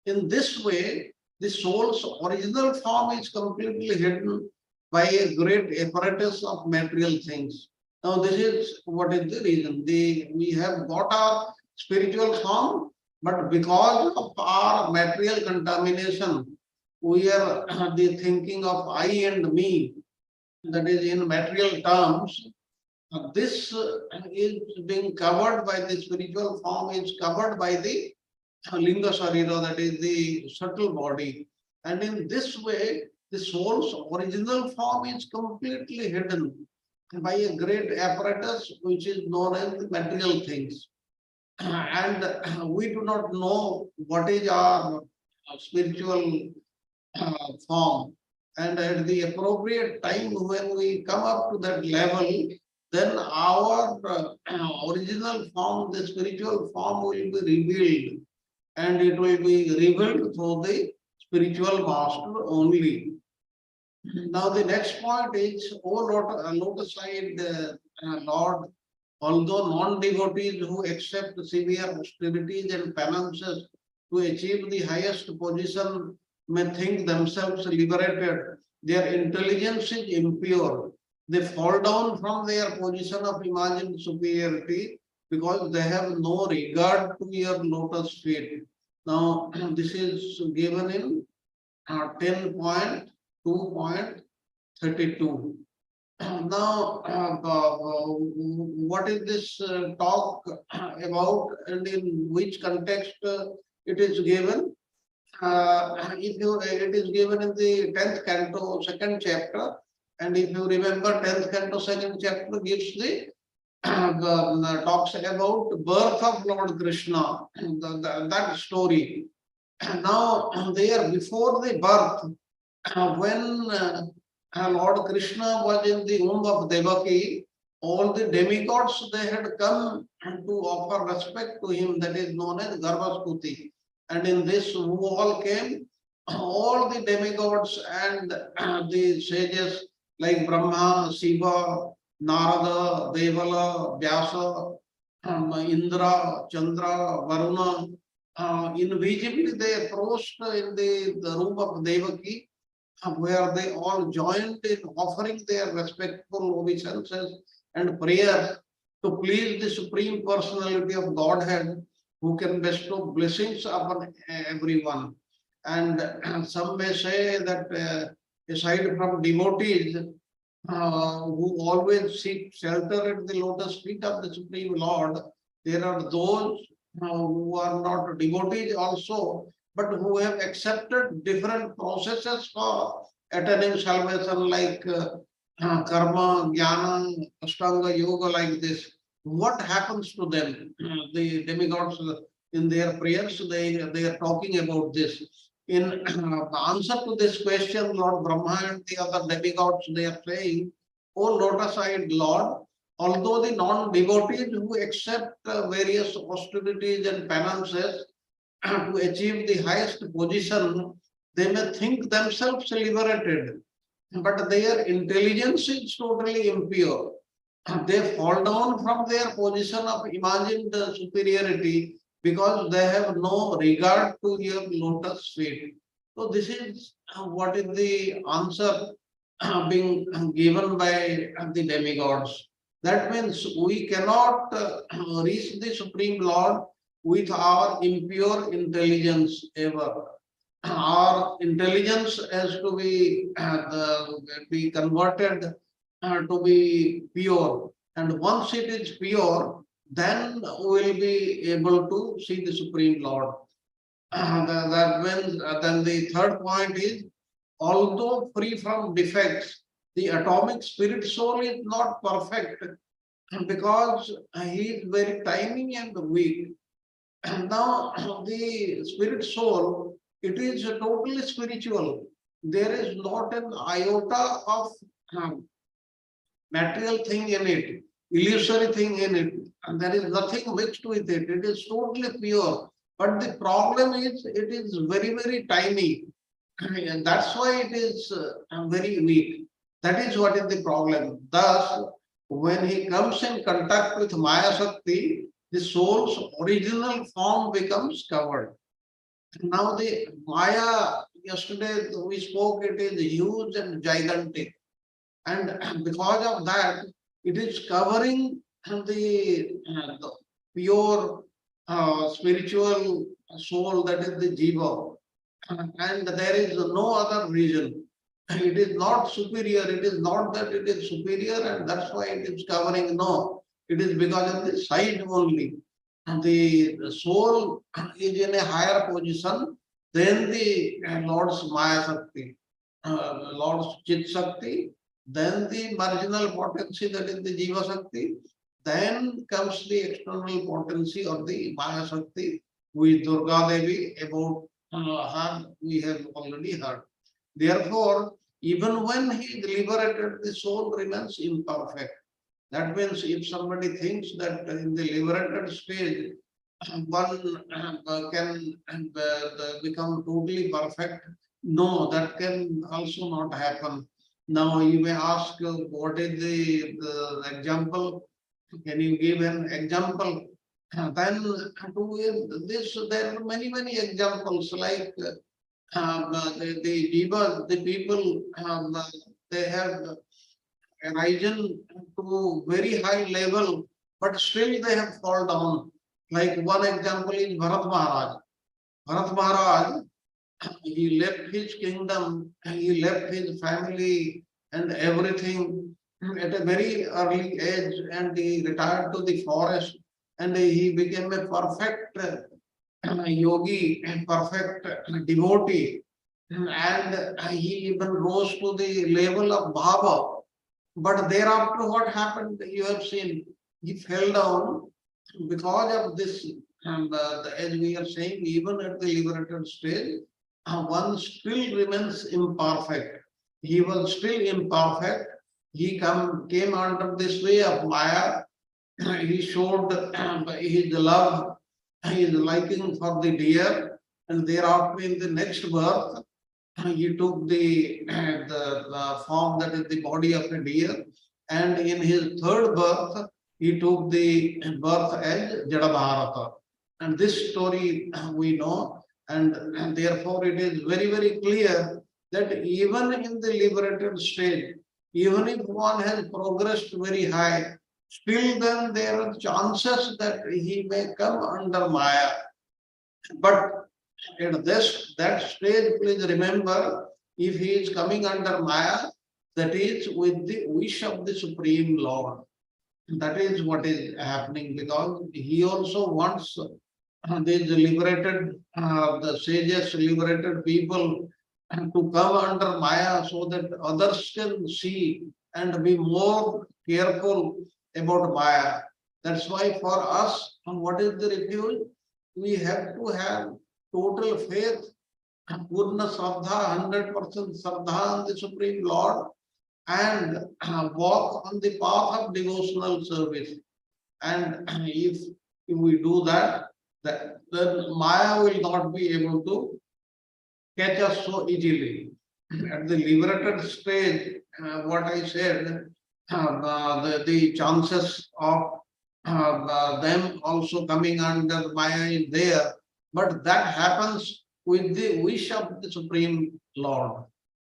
In this way, the soul's original form is completely hidden by a great apparatus of material things. Now, this is what is the reason. We have got our spiritual form, but because of our material contamination, we are the thinking of I and me, that is in material terms. This is being covered by the spiritual form, is covered by the Linga Sarira, that is the subtle body. And in this way, the soul's original form is completely hidden by a great apparatus which is known as the material things. And we do not know what is our spiritual form. And at the appropriate time, when we come up to that level, then our original form, the spiritual form, will be revealed. And it will be revealed through the spiritual master only. Now, the next point is, O lotus-eyed Lord, although non-devotees who accept severe austerities and penances to achieve the highest position may think themselves liberated, their intelligence is impure. They fall down from their position of imagined superiority because they have no regard to your lotus feet. Now, this is given in 10.2.32. Now, what is this talk about, and in which context it is given? It is given in the 10th canto, 2nd chapter, and if you remember, 10th canto, 2nd chapter gives the talks about birth of Lord Krishna, that story. Now, there before the birth, when Lord Krishna was in the womb of Devaki, all the demigods, they had come to offer respect to him, that is known as Garbhasputi. And in this, who all came? All the demigods and the sages like Brahma, Shiva, Narada, Devala, Vyasa, Indra, Chandra, Varuna, invisibly they approached in the room of Devaki, where they all joined in offering their respectful obeisances and prayers to please the Supreme Personality of Godhead, who can bestow blessings upon everyone. And some may say that aside from devotees who always seek shelter at the lotus feet of the Supreme Lord, there are those who are not devotees also, but who have accepted different processes for attaining salvation, like karma, jnana, ashtanga yoga, like this. What happens to them? The demigods in their prayers, they are talking about this. In answer to this question, Lord Brahma and the other demigods, they are saying, O lotus-eyed Lord, although the non-devotees who accept various austerities and penances to achieve the highest position, they may think themselves liberated, but their intelligence is totally impure. They fall down from their position of imagined superiority because they have no regard to your lotus feet. So this is what is the answer being given by the demigods. That means we cannot reach the Supreme Lord with our impure intelligence ever. Our intelligence has to be converted to be pure. And once it is pure, then we will be able to see the Supreme Lord. That means, then the third point is, although free from defects, The atomic spirit soul is not perfect because he is very tiny and weak. And now the spirit soul, it is totally spiritual. There is not an iota of material thing in it, illusory thing in it, and there is nothing mixed with it. It is totally pure. But the problem is, it is very, very tiny. And that's why it is very weak. That is what is the problem. Thus, when he comes in contact with Maya Shakti, the soul's original form becomes covered. Now the Maya, yesterday we spoke, it is huge and gigantic. And because of that, it is covering the pure spiritual soul, that is the Jiva. And there is no other reason. It is not superior. It is not that it is superior and that's why it is covering. No, it is because of the size only. And the soul is in a higher position than the Lord's Maya Shakti, Lord's Chit Shakti, then the marginal potency, that is the Jiva Shakti, then comes the external potency of the Maya Shakti with Durga Devi. About her we have already heard. Therefore, even when he is liberated, the soul remains imperfect. That means if somebody thinks that in the liberated stage, one can become totally perfect, no, that can also not happen. Now you may ask, what is the example? Can you give an example? Then to this, there are many, many examples like the Jiva, the people, they have risen to very high level, but still they have fallen down. Like one example is Bharat Maharaj. Bharat Maharaj, he left his kingdom, he left his family and everything at a very early age, and he retired to the forest, and he became a perfect yogi and perfect devotee, and he even rose to the level of Bhava. But thereafter, what happened? You have seen, he fell down because of this. And as we are saying, even at the liberated stage, one still remains imperfect. He was still imperfect. He came under this way of Maya. He showed his love, his liking for the deer, and thereafter in the next birth, he took the form, that is the body of a deer, and in his third birth, he took the birth as Jadabharata. And this story we know, and therefore it is very, very clear that even in the liberated stage, even if one has progressed very high, still then there are chances that he may come under Maya. But at that stage, please remember, if he is coming under Maya, that is with the wish of the Supreme Lord. That is what is happening, because he also wants these liberated, the sages, liberated people to come under Maya so that others can see and be more careful about Maya. That's why for us, what is the refuge? We have to have total faith, Purna Shraddha, 100% Shraddha on the Supreme Lord, and walk on the path of devotional service. And if we do that, then Maya will not be able to catch us so easily. At the liberated stage, what I said, the chances of them also coming under Maya is there, but that happens with the wish of the Supreme Lord.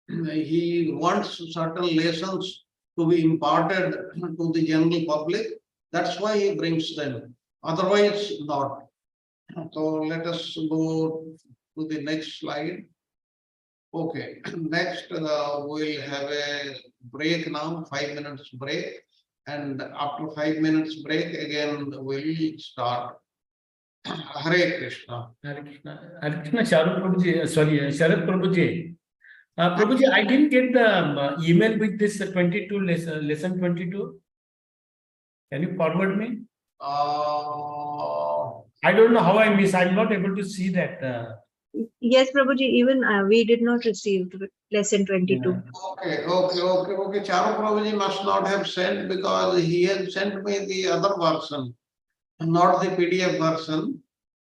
He wants certain lessons to be imparted to the general public. That's why he brings them. Otherwise, not. So let us go to the next slide. Okay, next we'll have a break now, 5 minutes break. And after 5 minutes break, again we'll start. Hare Krishna. Hare Krishna. Hare Krishna, Sharat Prabhuji, sorry, Sharat Prabhuji. Prabhuji, I didn't get the email with this 22 lesson 22. Can you forward me? I don't know how I miss. I'm not able to see that. Yes, Prabhuji, even we did not receive lesson 22. Yeah. Okay. Charu Prabhuji must not have sent because he had sent me the other version, not the PDF version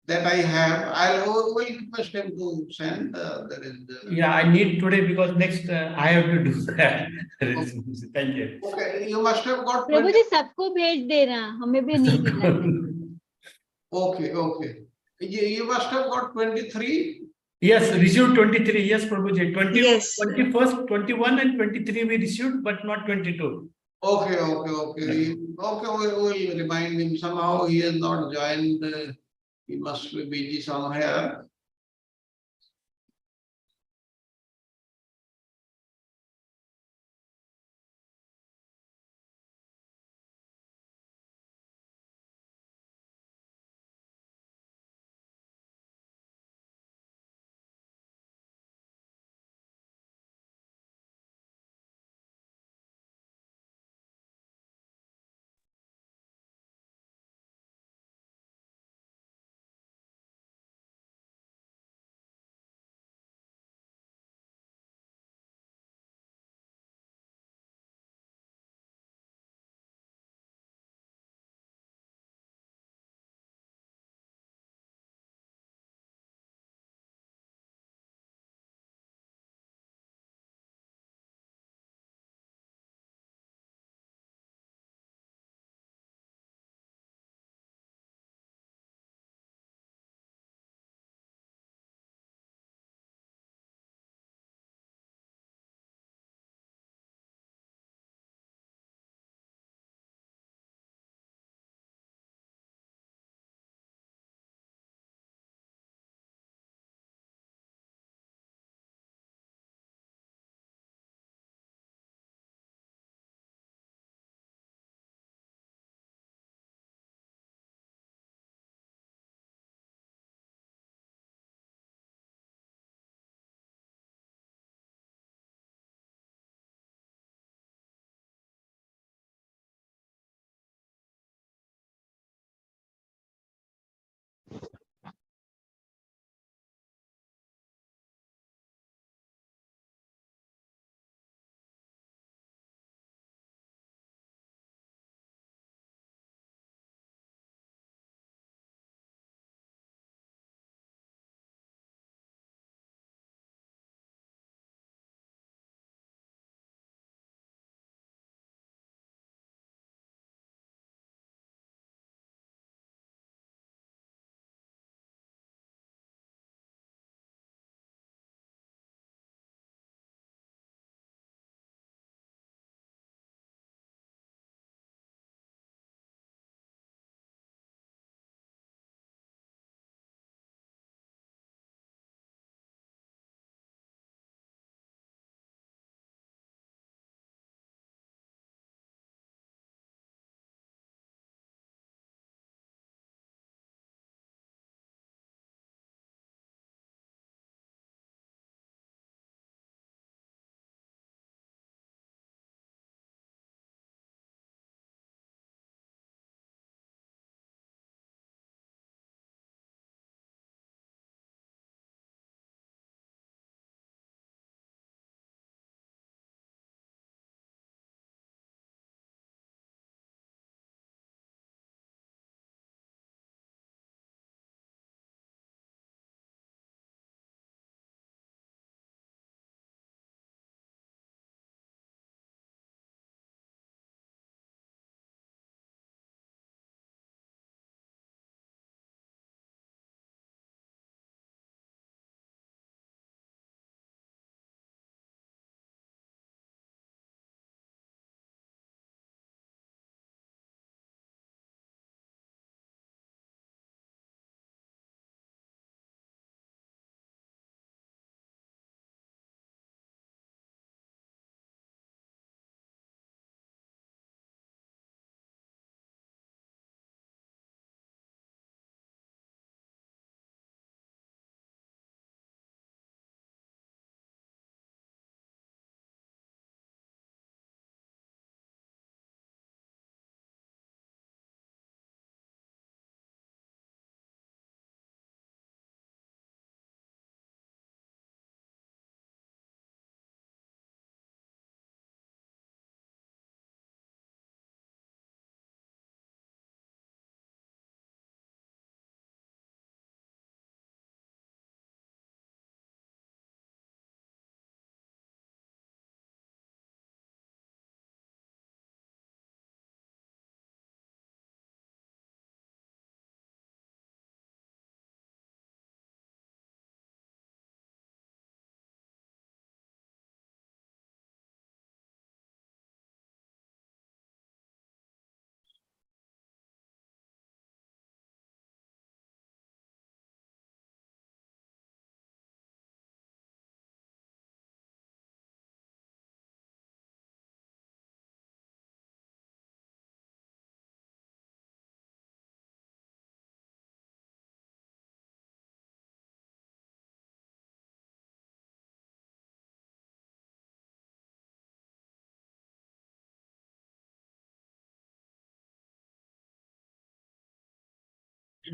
that I have. Will request him to send. There is. Yeah, I need today because next I have to do that. Thank you. Okay, you must have got. प्रभु जी सबको भेज देना, हमें भी नहीं मिला है। Okay. You must have got 23. Yes, received 23. Yes, Prabhuji. 20, Yes. 21st, 21 and 23 we received, but not 22. Okay. We will remind him. Somehow he has not joined. He must be busy somewhere.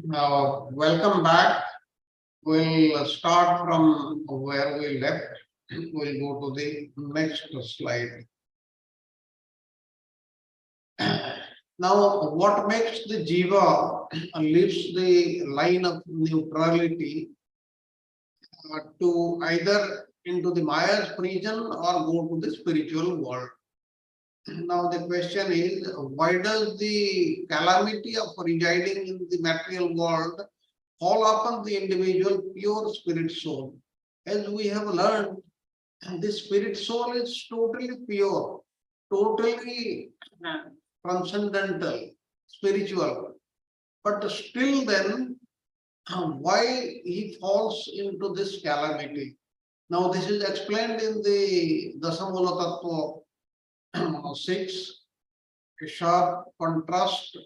Welcome back. We'll start from where we left. We'll go to the next slide. Now, what makes the Jiva leaves the line of neutrality to either into the Maya's prison or go to the spiritual world? Now, the question is, why does the calamity of residing in the material world fall upon the individual pure spirit soul? As we have learned, the spirit soul is totally pure, totally transcendental, spiritual. But still then, why he falls into this calamity? Now, this is explained in the Dasamula Tattva 6, a sharp contrast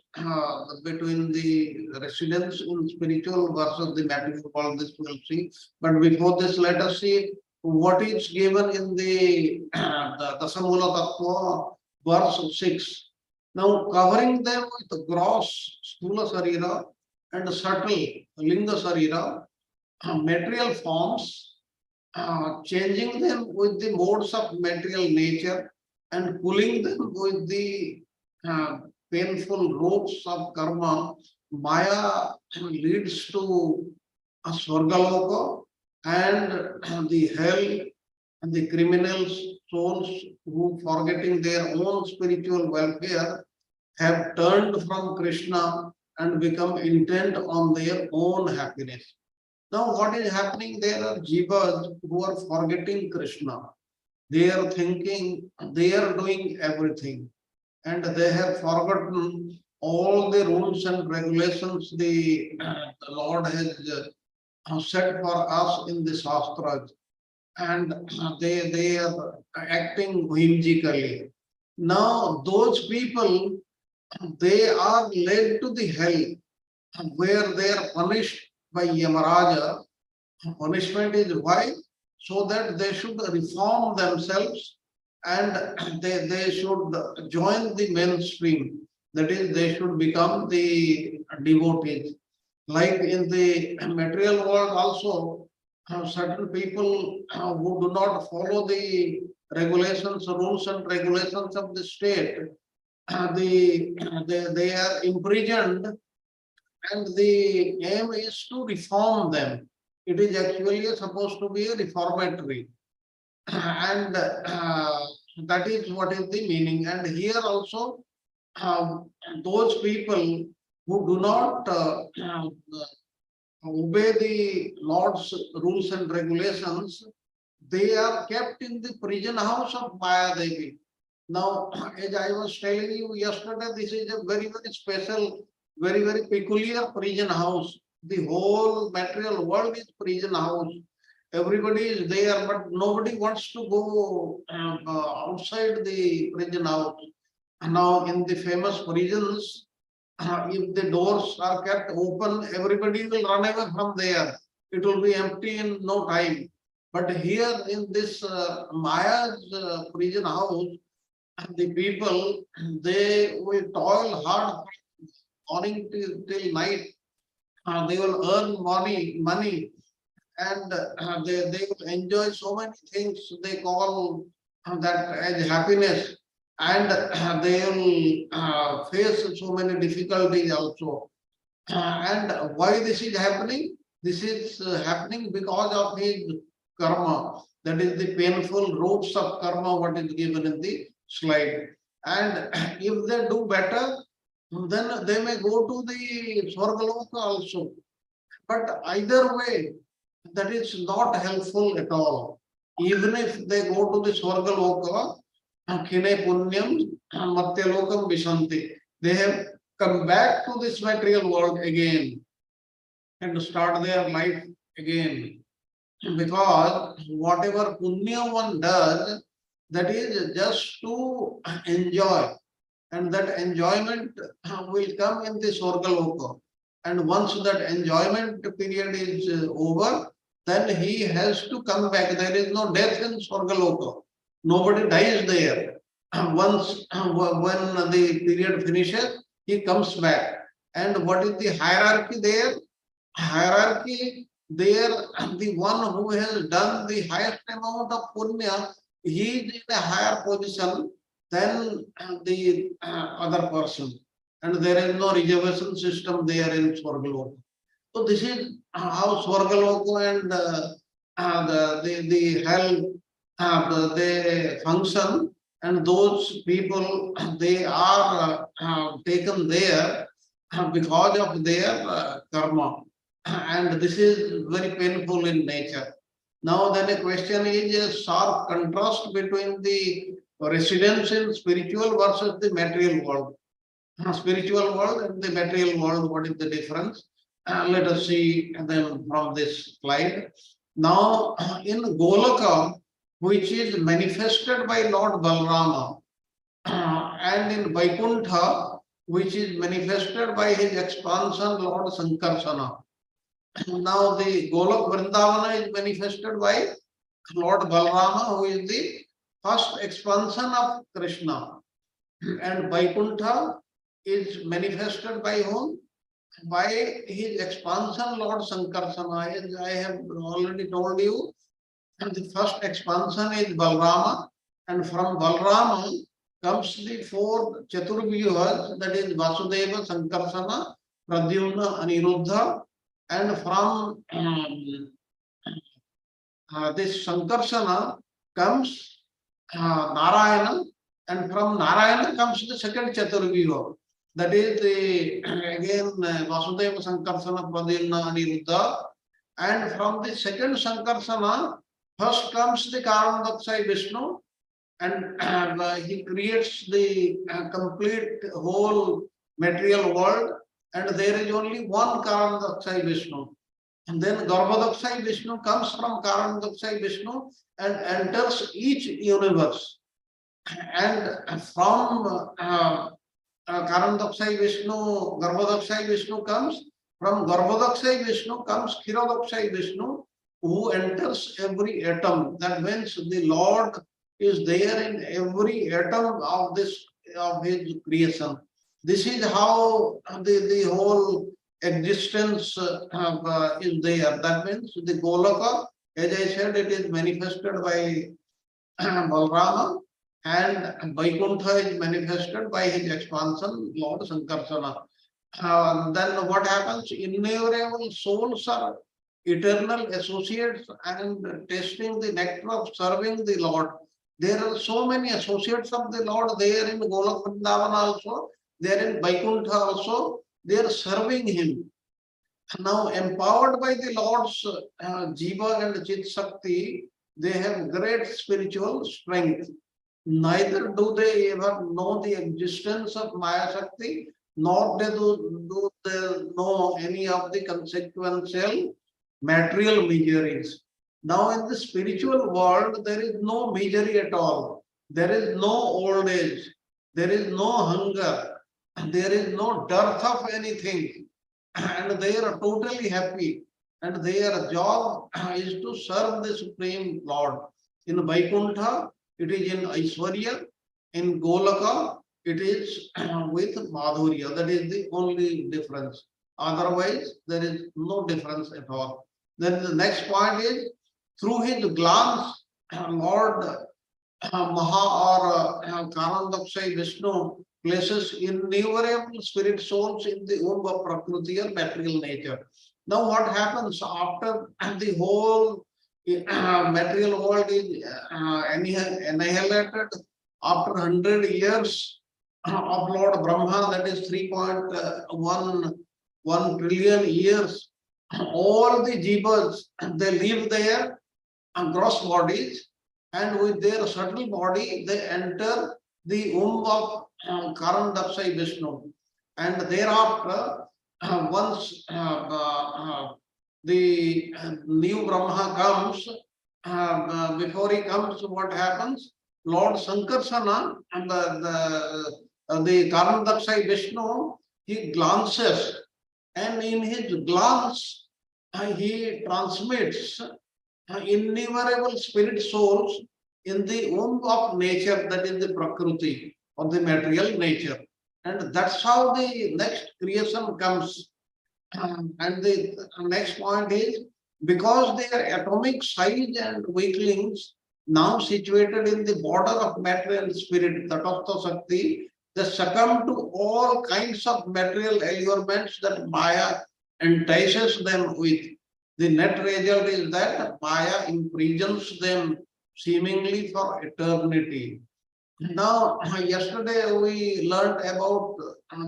between the residence in spiritual versus the material world. This we'll see. But before this, let us see what is given in the Dasamula Tattva verse 6. Now, covering them with gross Sthula Sarira and subtle Linga Sarira, material forms, changing them with the modes of material nature and pulling them with the painful ropes of karma, Maya leads to a Swargaloka and the hell and the criminals, souls who, forgetting their own spiritual welfare, have turned from Krishna and become intent on their own happiness. Now, what is happening? There are jivas who are forgetting Krishna. They are thinking they are doing everything, and they have forgotten all the rules and regulations the Lord has set for us in the Shastras, and they are acting whimsically. Now, those people, they are led to the hell where they are punished by Yamaraja. Punishment is why? So that they should reform themselves and they should join the mainstream. That is, they should become the devotees. Like in the material world also, certain people who do not follow the regulations, rules and regulations of the state, they are imprisoned, and the aim is to reform them. It is actually supposed to be a reformatory, and that is what is the meaning. And here also, those people who do not obey the Lord's rules and regulations, they are kept in the prison house of Maya Devi. Now, as I was telling you yesterday, this is a very, very special, very, very peculiar prison house. The whole material world is prison house. Everybody is there, but nobody wants to go outside the prison house. And now, in the famous prisons, if the doors are kept open, everybody will run away from there. It will be empty in no time. But here in this Maya's prison house, the people, they will toil hard morning till night. They will earn money, and they will enjoy so many things. They call that as happiness, and they will face so many difficulties also. And why this is happening? This is happening because of his karma. That is the painful roots of karma, what is given in the slide. And if they do better, then they may go to the Swargaloka also. But either way, that is not helpful at all. Even if they go to the Swargaloka, Kine Punyam, Matyalokam Vishanti, they have come back to this material world again and start their life again. Because whatever punya one does, that is just to enjoy, and that enjoyment will come in the Swargaloka. And once that enjoyment period is over, then he has to come back. There is no death in Swargaloka. Nobody dies there. Once when the period finishes, he comes back. And what is the hierarchy there? Hierarchy there, the one who has done the highest amount of punya, he is in a higher position than the other person. And there is no reservation system there in Swargaloka. So this is how Swargaloka and the hell they function, and those people they are taken there because of their karma, and this is very painful in nature. Now then the question is a sharp contrast between the residence in spiritual versus the material world. Spiritual world and the material world, what is the difference? Let us see them from this slide. Now in Goloka, which is manifested by Lord Balrama, and in Vaikuntha, which is manifested by his expansion, Lord Sankarsana. Now the Golok Vrindavana is manifested by Lord Balrama, who is the first expansion of Krishna. And Vaikuntha is manifested by whom? By his expansion, Lord Sankarsana. As I have already told you, the first expansion is Balrama, and from Balrama comes the four Chaturvyuhas, that is Vasudeva, Sankarsana, Pradyumna, Aniruddha, and from this Sankarsana comes Narayana, and from Narayana comes the second Chaturvyuha. That is the again Vasudeva, Sankarsana, Pradyumna, Aniruddha, and from the second Sankarsana, first comes the Karandaksai Vishnu, and he creates the complete whole material world, and there is only one Karandaksai Vishnu. And then Garbhadaksai Vishnu comes from Karandaksai Vishnu and enters each universe. And from Karandaksai Vishnu, Garbhadaksai Vishnu comes. From Garbhadaksai Vishnu comes Kshiradaksai Vishnu, who enters every atom. That means the Lord is there in every atom of this of his creation. This is how the whole existence is there. That means the Golaka, as I said, it is manifested by Balrama, and Vaikuntha is manifested by his expansion, Lord Sankarsana. Then what happens? Innumerable souls are eternal associates and tasting the nectar of serving the Lord. There are so many associates of the Lord there in Golok Vrindavana also, there in Vaikuntha also, they are serving him. Now empowered by the Lord's Jiva and Chit Shakti, they have great spiritual strength. Neither do they ever know the existence of Maya Shakti, nor do they know any of the consequential material miseries. Now in the spiritual world, there is no misery at all. There is no old age. There is no hunger. There is no dearth of anything. And they are totally happy. And their job is to serve the Supreme Lord. In Vaikuntha, it is in Aishwarya. In Golaka, it is with Madhurya. That is the only difference. Otherwise, there is no difference at all. Then the next point is, through his glance, Lord Maha or Karandaksai Vishnu places innumerable spirit souls in the womb of Prakriti or material nature. Now what happens after the whole material world is annihilated after 100 years of Lord Brahma, that is 3.1 trillion years, all the jivas, they live there gross bodies, and with their subtle body, they enter the womb of Karandaksai Vishnu. And thereafter, once the new Brahma comes, before he comes, what happens? Lord Sankarsana and the Karandaksai Vishnu, he glances, and in his glance, he transmits innumerable spirit souls in the womb of nature, that is the Prakriti or the material nature. And that's how the next creation comes. And the next point is, because they are atomic size and weaklings, now situated in the border of matter and spirit, Tatastha Shakti, they succumb to all kinds of material allurements that Maya entices them with. The net result is that Maya imprisons them seemingly for eternity. Now, yesterday we learned about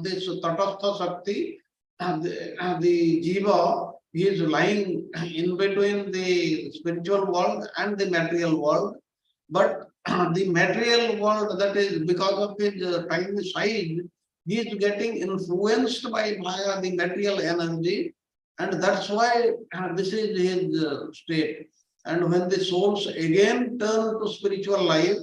this Tatastha Shakti, the Jiva. He is lying in between the spiritual world and the material world. But the material world, that is because of his tiny size, he is getting influenced by Maya, the material energy. And that's why this is his state. And when the souls again turn to spiritual life,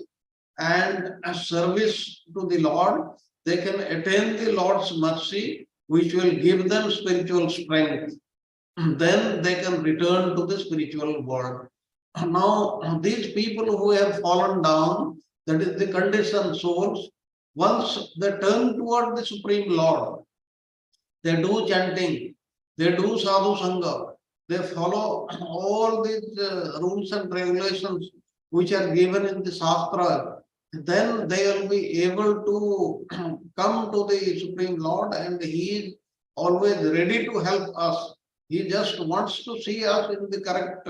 and as service to the Lord, they can attain the Lord's mercy, which will give them spiritual strength. Then they can return to the spiritual world. Now, these people who have fallen down, that is the conditioned souls, once they turn toward the Supreme Lord, they do chanting, they do sadhu sangha, they follow all these rules and regulations which are given in the Shastra, then they will be able to come to the Supreme Lord, and He is always ready to help us. He just wants to see us in the correct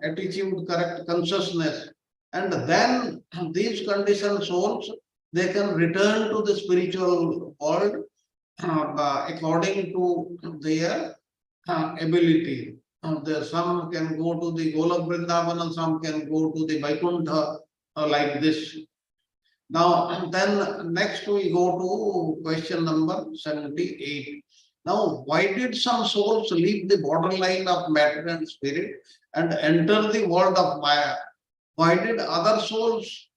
attitude, correct consciousness. And then these conditioned souls, they can return to the spiritual world according to their ability. Some can go to the Golok Vrindavana, some can go to the Vaikuntha like this. Now, then next we go to question number 78. Now, why did some souls leave the borderline of matter and spirit and enter the world of Maya? Why did other souls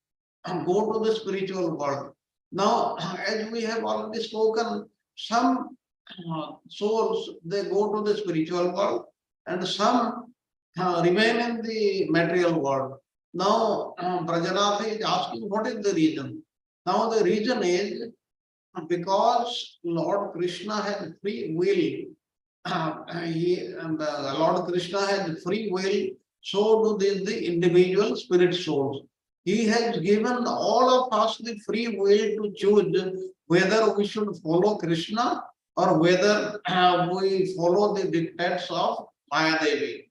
go to the spiritual world? Now, as we have already spoken, some souls, they go to the spiritual world, and some remain in the material world. Now, Brajanath is asking, what is the reason? Now, the reason is because Lord Krishna has free will. Lord Krishna has free will, so do the individual spirit souls. He has given all of us the free will to choose whether we should follow Krishna or whether we follow the dictates of Maya Devi.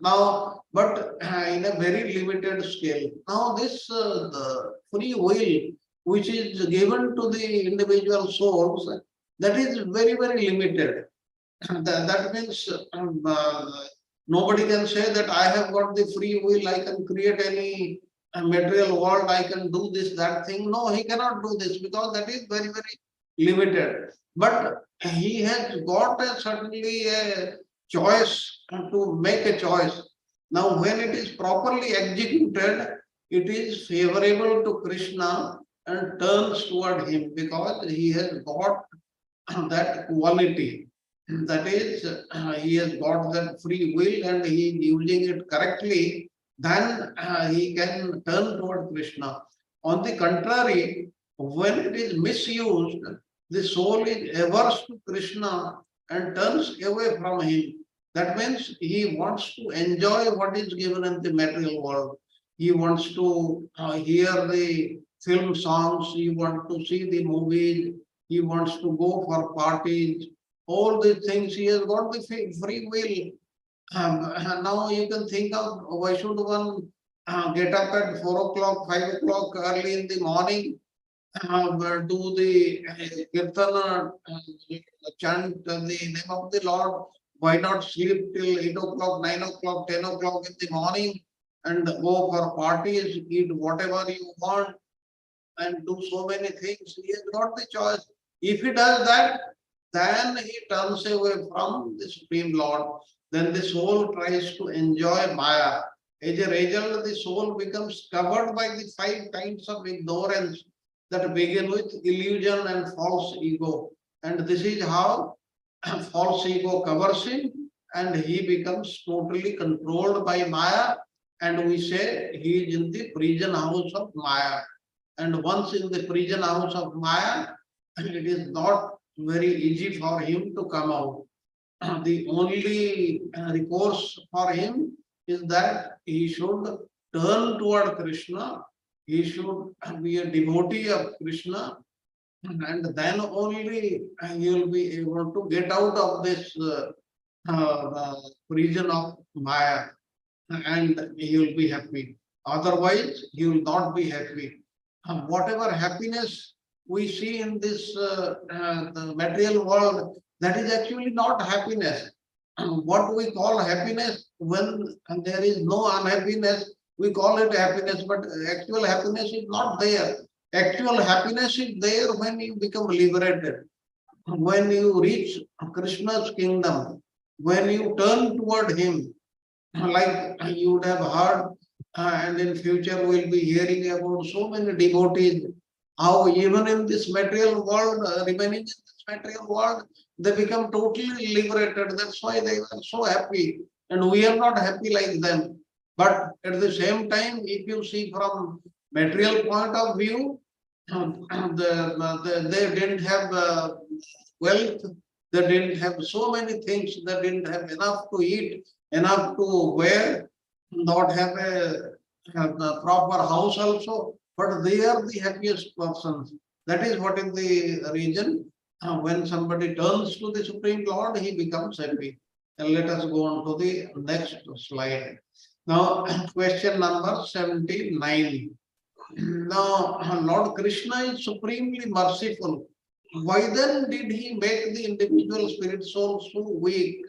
Now, but in a very limited scale. Now, this the free will which is given to the individual souls, that is very, very limited. That means nobody can say that I have got the free will, I can create any material world, I can do this, that thing. No, he cannot do this because that is very, very limited. But he has got certainly a choice to make a choice. Now, when it is properly executed, it is favorable to Krishna and turns toward him because he has got that quality. That is, he has got that free will and he is using it correctly, then he can turn toward Krishna. On the contrary, when it is misused, the soul is averse to Krishna and turns away from him. That means he wants to enjoy what is given in the material world. He wants to hear the film songs, he wants to see the movies, he wants to go for parties, all these things. He has got the free will. Now you can think of, why should one get up at 4 o'clock, 5 o'clock early in the morning, do the kirtana, chant the name of the Lord? Why not sleep till 8 o'clock, 9 o'clock, 10 o'clock in the morning and go for parties, eat whatever you want and do so many things? He has got the choice. If he does that, then he turns away from the Supreme Lord. Then the soul tries to enjoy Maya. As a result, the soul becomes covered by the 5 kinds of ignorance that begin with illusion and false ego. And this is how false ego covers him, and he becomes totally controlled by Maya. And we say he is in the prison house of Maya. And once in the prison house of Maya, it is not very easy for him to come out. The only recourse for him is that he should turn toward Krishna, he should be a devotee of Krishna, and then only he will be able to get out of this prison of Maya, and he will be happy. Otherwise, he will not be happy. Whatever happiness we see in this the material world, that is actually not happiness. What we call happiness, when there is no unhappiness, we call it happiness, but actual happiness is not there. Actual happiness is there when you become liberated, when you reach Krishna's kingdom, when you turn toward him, like you would have heard, and in future we'll be hearing about so many devotees, how even in this material world, remaining in this material world, they become totally liberated. That's why they are so happy, and we are not happy like them. But at the same time, if you see from material point of view, they didn't have wealth, they didn't have so many things, they didn't have enough to eat, enough to wear, not have a proper house also, but they are the happiest persons. That is what is the reason. When somebody turns to the Supreme Lord, he becomes happy. And let us go on to the next slide. Now, question number 79. Now, Lord Krishna is supremely merciful. Why then did he make the individual spirit souls so weak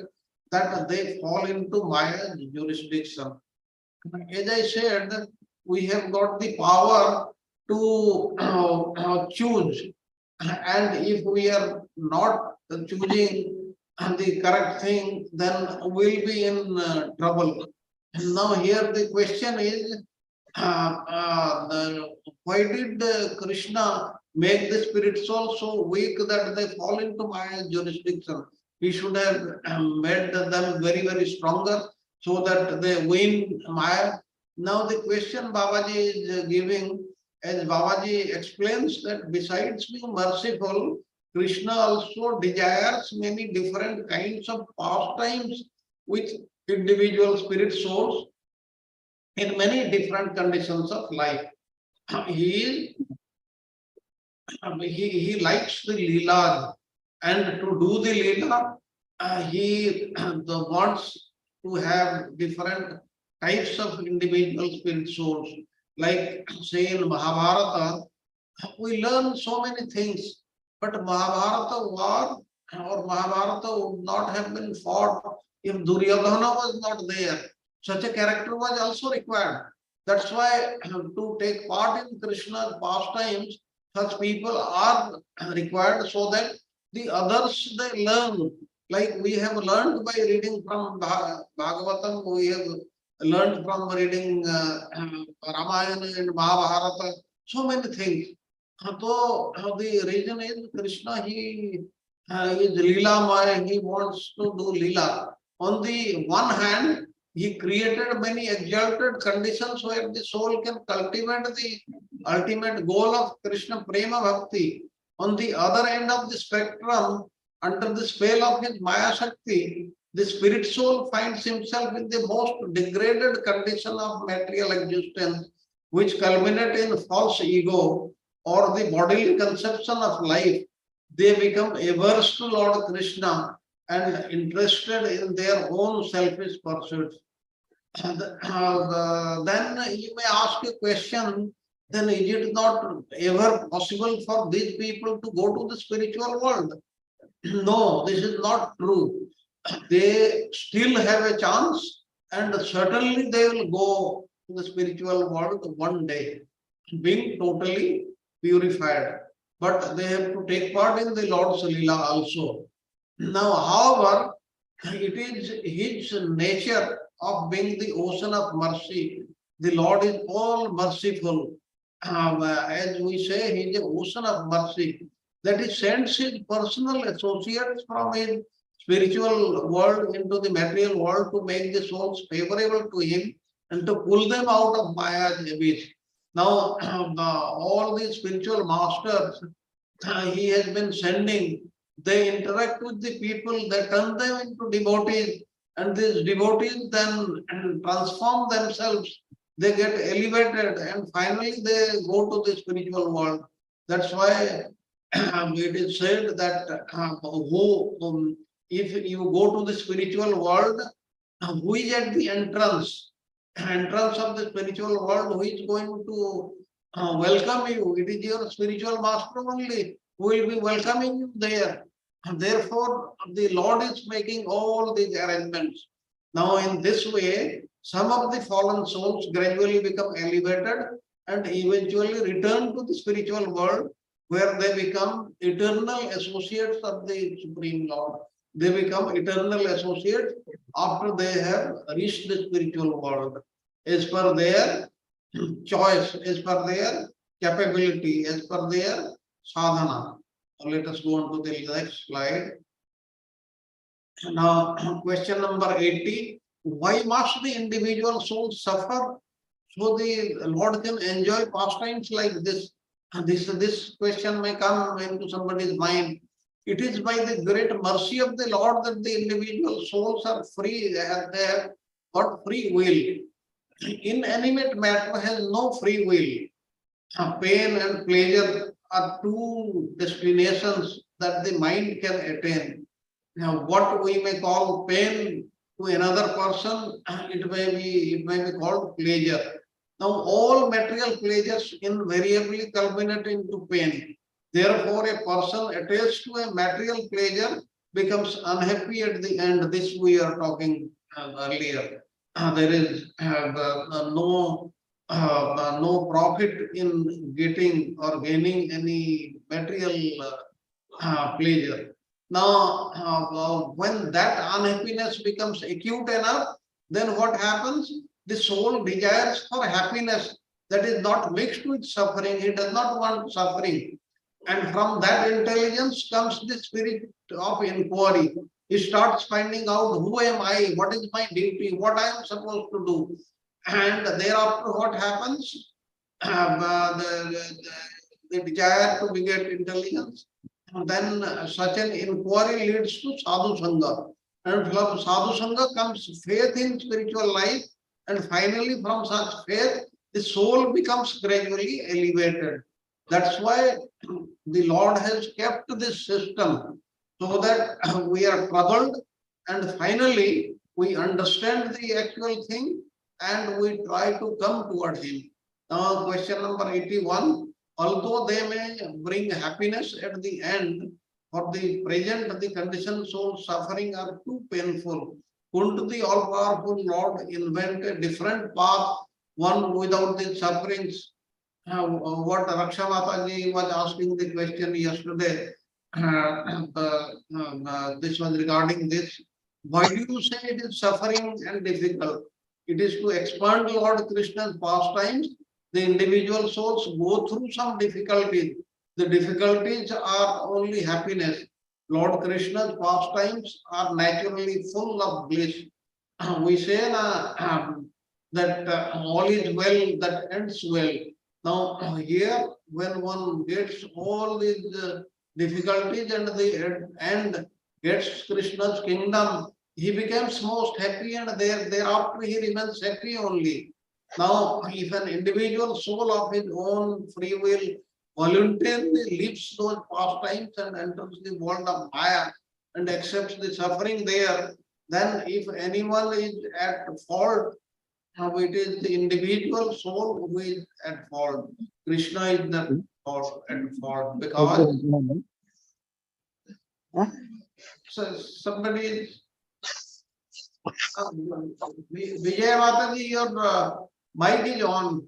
that they fall into Maya's jurisdiction? As I said, we have got the power to choose, and if we are not choosing the correct thing, then we'll be in trouble. Now here the question is, why did Krishna make the spirit soul so weak that they fall into Maya's jurisdiction? He should have made them very, very stronger so that they win Maya. Now the question Babaji is giving, as Babaji explains, that besides being merciful, Krishna also desires many different kinds of pastimes with individual spirit souls in many different conditions of life. He likes the Leela, and to do the Leela, he wants to have different types of individual spirit souls. Like say in Mahabharata, we learn so many things, but Mahabharata war or Mahabharata would not have been fought if Duryodhana was not there. Such a character was also required. That's why to take part in Krishna's pastimes, such people are required so that the others they learn. Like we have learned by reading from Bhagavatam, we have learned from reading Ramayana and Mahabharata, so many things. So the reason is Krishna, he is Leela, he wants to do Leela. On the one hand, he created many exalted conditions where the soul can cultivate the ultimate goal of Krishna Prema Bhakti. On the other end of the spectrum, under the spell of his Maya Shakti, the spirit soul finds himself in the most degraded condition of material existence, which culminate in false ego or the bodily conception of life. They become averse to Lord Krishna and interested in their own selfish pursuits. Then you may ask a question, then is it not ever possible for these people to go to the spiritual world? No, this is not true. They still have a chance, and certainly they will go to the spiritual world one day, being totally purified. But they have to take part in the Lord's Leela also. Now, however, it is his nature of being the ocean of mercy. The Lord is all merciful. As we say, he is the ocean of mercy. That he sends his personal associates from his spiritual world into the material world to make the souls favorable to him and to pull them out of Maya's abyss. Now, all the spiritual masters, he has been sending, they interact with the people, they turn them into devotees, and these devotees then transform themselves. They get elevated, and finally they go to the spiritual world. That's why it is said that if you go to the spiritual world, who is at the entrance of the spiritual world, who is going to welcome you? It is your spiritual master only who will be welcoming you there. Therefore, the Lord is making all these arrangements. Now, in this way, some of the fallen souls gradually become elevated and eventually return to the spiritual world, where they become eternal associates of the Supreme Lord. They become eternal associates after they have reached the spiritual world, as per their choice, as per their capability, as per their sadhana. Let us go on to the next slide. Now, question number 80. Why must the individual soul suffer so the Lord can enjoy pastimes like this? And this question may come into somebody's mind. It is by the great mercy of the Lord that the individual souls are free, they have got free will. Inanimate matter has no free will. Pain and pleasure are two destinations that the mind can attain. Now, what we may call pain to another person, it may be called pleasure. Now, all material pleasures invariably culminate into pain. Therefore, a person attached to a material pleasure becomes unhappy at the end. This we are talking earlier. There is no profit in getting or gaining any material pleasure. Now, when that unhappiness becomes acute enough, then what happens? The soul desires for happiness that is not mixed with suffering. He does not want suffering. And from that intelligence comes the spirit of inquiry. He starts finding out, who am I? What is my duty? What I am supposed to do? And thereafter, what happens? The desire to beget intelligence. And then such an inquiry leads to sadhu sangha. And from sadhu sangha comes faith in spiritual life. And finally, from such faith, the soul becomes gradually elevated. That's why the Lord has kept this system, so that we are troubled and finally we understand the actual thing and we try to come toward Him. Now, question number 81. Although they may bring happiness at the end, for the present, the conditioned soul suffering are too painful. Couldn't the all-powerful Lord invent a different path, one without the sufferings? What Raksha Mataji was asking the question yesterday, this was regarding this. Why do you say it is suffering and difficult? It is to expand Lord Krishna's pastimes. The individual souls go through some difficulties. The difficulties are only happiness. Lord Krishna's pastimes are naturally full of bliss. We say that all is well that ends well. Now, here, when one gets all these difficulties and the end gets Krishna's kingdom, he becomes most happy, and thereafter he remains happy only. Now, if an individual soul of his own free will voluntarily leaves those pastimes and enters the world of Maya and accepts the suffering there, then if anyone is at fault, it is the individual soul who is at fault. Krishna is not at fault, because somebody is Vijay Mataji, your mic is on.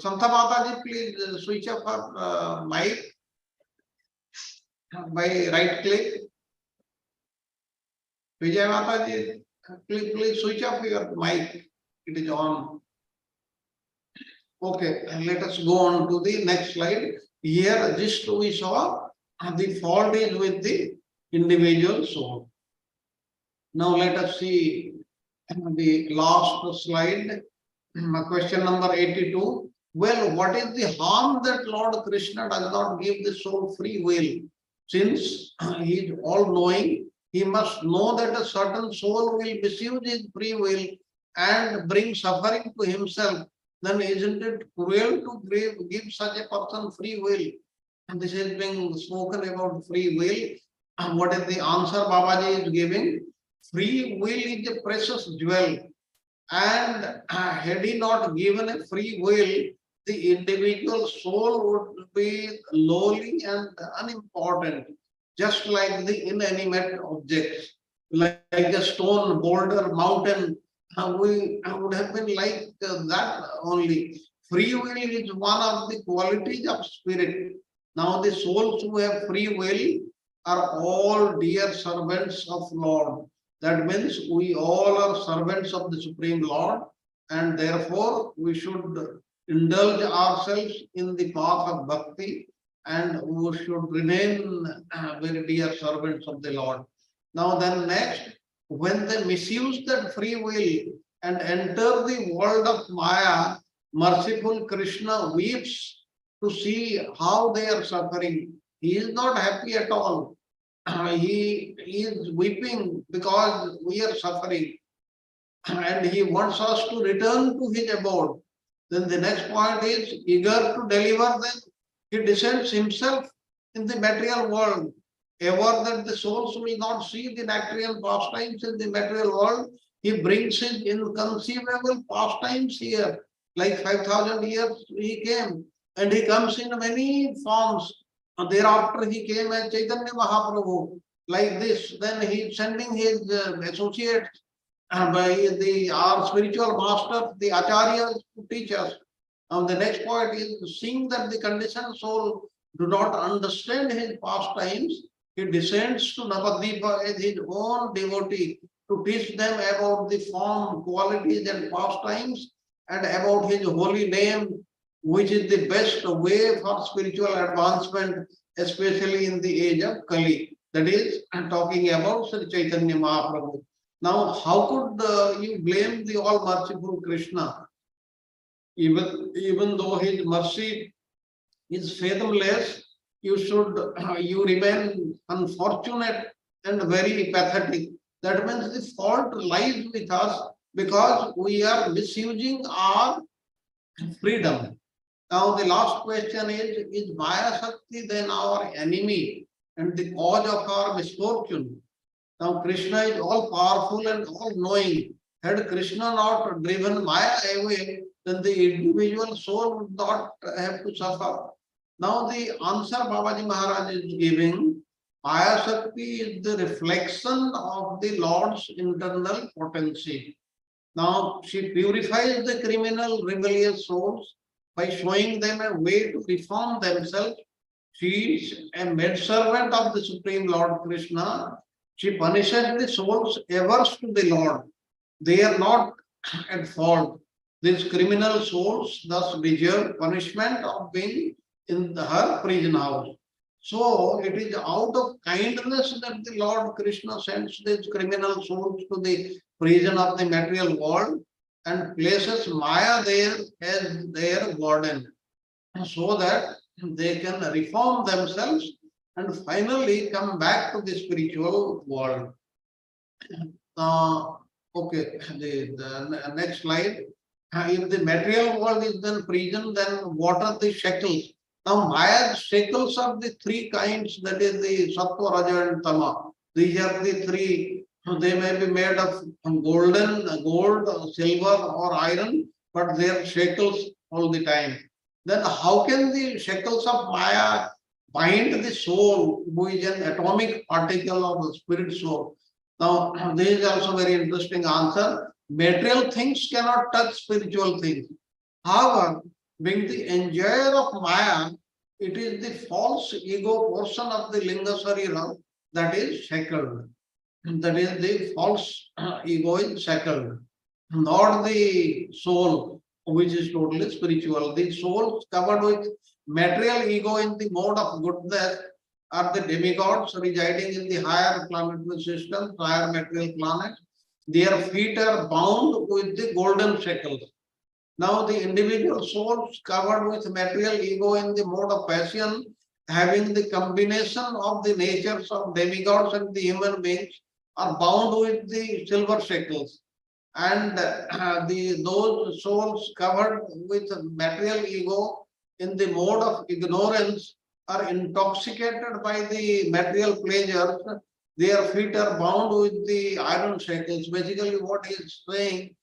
Santa Mataji, please switch off her mic by right click. Vijay Mataji, please switch off your mic. It is on. Okay, let us go on to the next slide. Here, just we saw the fault is with the individual soul. Now let us see the last slide. Question number 82. Well, what is the harm that Lord Krishna does not give the soul free will? Since he is all-knowing, he must know that a certain soul will misuse his free will and bring suffering to himself. Then isn't it cruel to give such a person free will? And this is being spoken about free will. And what is the answer Babaji is giving? Free will is a precious jewel. And had he not given a free will, the individual soul would be lowly and unimportant, just like the inanimate objects, like a stone, boulder, mountain. We would have been like that only. Free will is one of the qualities of spirit. Now the souls who have free will are all dear servants of Lord. That means we all are servants of the Supreme Lord, and therefore we should indulge ourselves in the path of bhakti, and we should remain very dear servants of the Lord. Now then next, when they misuse that free will and enter the world of Maya, merciful Krishna weeps to see how they are suffering. He is not happy at all. He is weeping because we are suffering, and he wants us to return to his abode. Then the next point is eager to deliver them. He descends himself in the material world. Ever that the souls will not see the natural pastimes in the material world, he brings his inconceivable pastimes here. Like 5,000 years he came, and he comes in many forms. And thereafter he came as Chaitanya Mahaprabhu, like this. Then he is sending his associates, by our spiritual master, the acharyas, to teach us. The next point is seeing that the conditioned soul do not understand his pastimes, he descends to Navadvipa as his own devotee to teach them about the form, qualities, and pastimes, and about his holy name, which is the best way for spiritual advancement, especially in the age of Kali. That is, I'm talking about Sri Chaitanya Mahaprabhu. Now, how could you blame the all merciful Krishna? Even though his mercy is fathomless, you remain unfortunate and very pathetic. That means the fault lies with us because we are misusing our freedom. Now the last question is Maya Shakti then our enemy and the cause of our misfortune? Now Krishna is all powerful and all knowing. Had Krishna not driven Maya away, then the individual soul would not have to suffer. Now the answer Babaji Maharaj is giving, Maya Shakti is the reflection of the Lord's internal potency. Now she purifies the criminal rebellious souls by showing them a way to reform themselves. She is a maidservant of the Supreme Lord Krishna. She punishes the souls averse to the Lord. They are not at fault. These criminal souls thus deserve punishment of being in her prison house. So it is out of kindness that the Lord Krishna sends these criminal souls to the prison of the material world and places Maya there as their warden, so that they can reform themselves and finally come back to the spiritual world. Okay, the next slide. If the material world is then prison, then what are the shackles? Now, Maya's shackles are the three kinds, that is the Sattva, Raja, and Tama. These are the three. They may be made of gold, silver, or iron, but they are shackles all the time. Then how can the shackles of Maya bind the soul, who is an atomic particle of the spirit soul? Now, this is also very interesting answer. Material things cannot touch spiritual things. However, being the enjoyer of Maya, it is the false ego portion of the Linga Sarira that is shackled. That is the false ego is shackled, not the soul, which is totally spiritual. The soul covered with material ego in the mode of goodness are the demigods residing in the higher planetary systems, higher material planets. Their feet are bound with the golden shackles. Now the individual souls covered with material ego in the mode of passion, having the combination of the natures of demigods and the human beings, are bound with the silver shackles. And those souls covered with material ego in the mode of ignorance are intoxicated by the material pleasures. Their feet are bound with the iron shackles. Basically, what he is saying,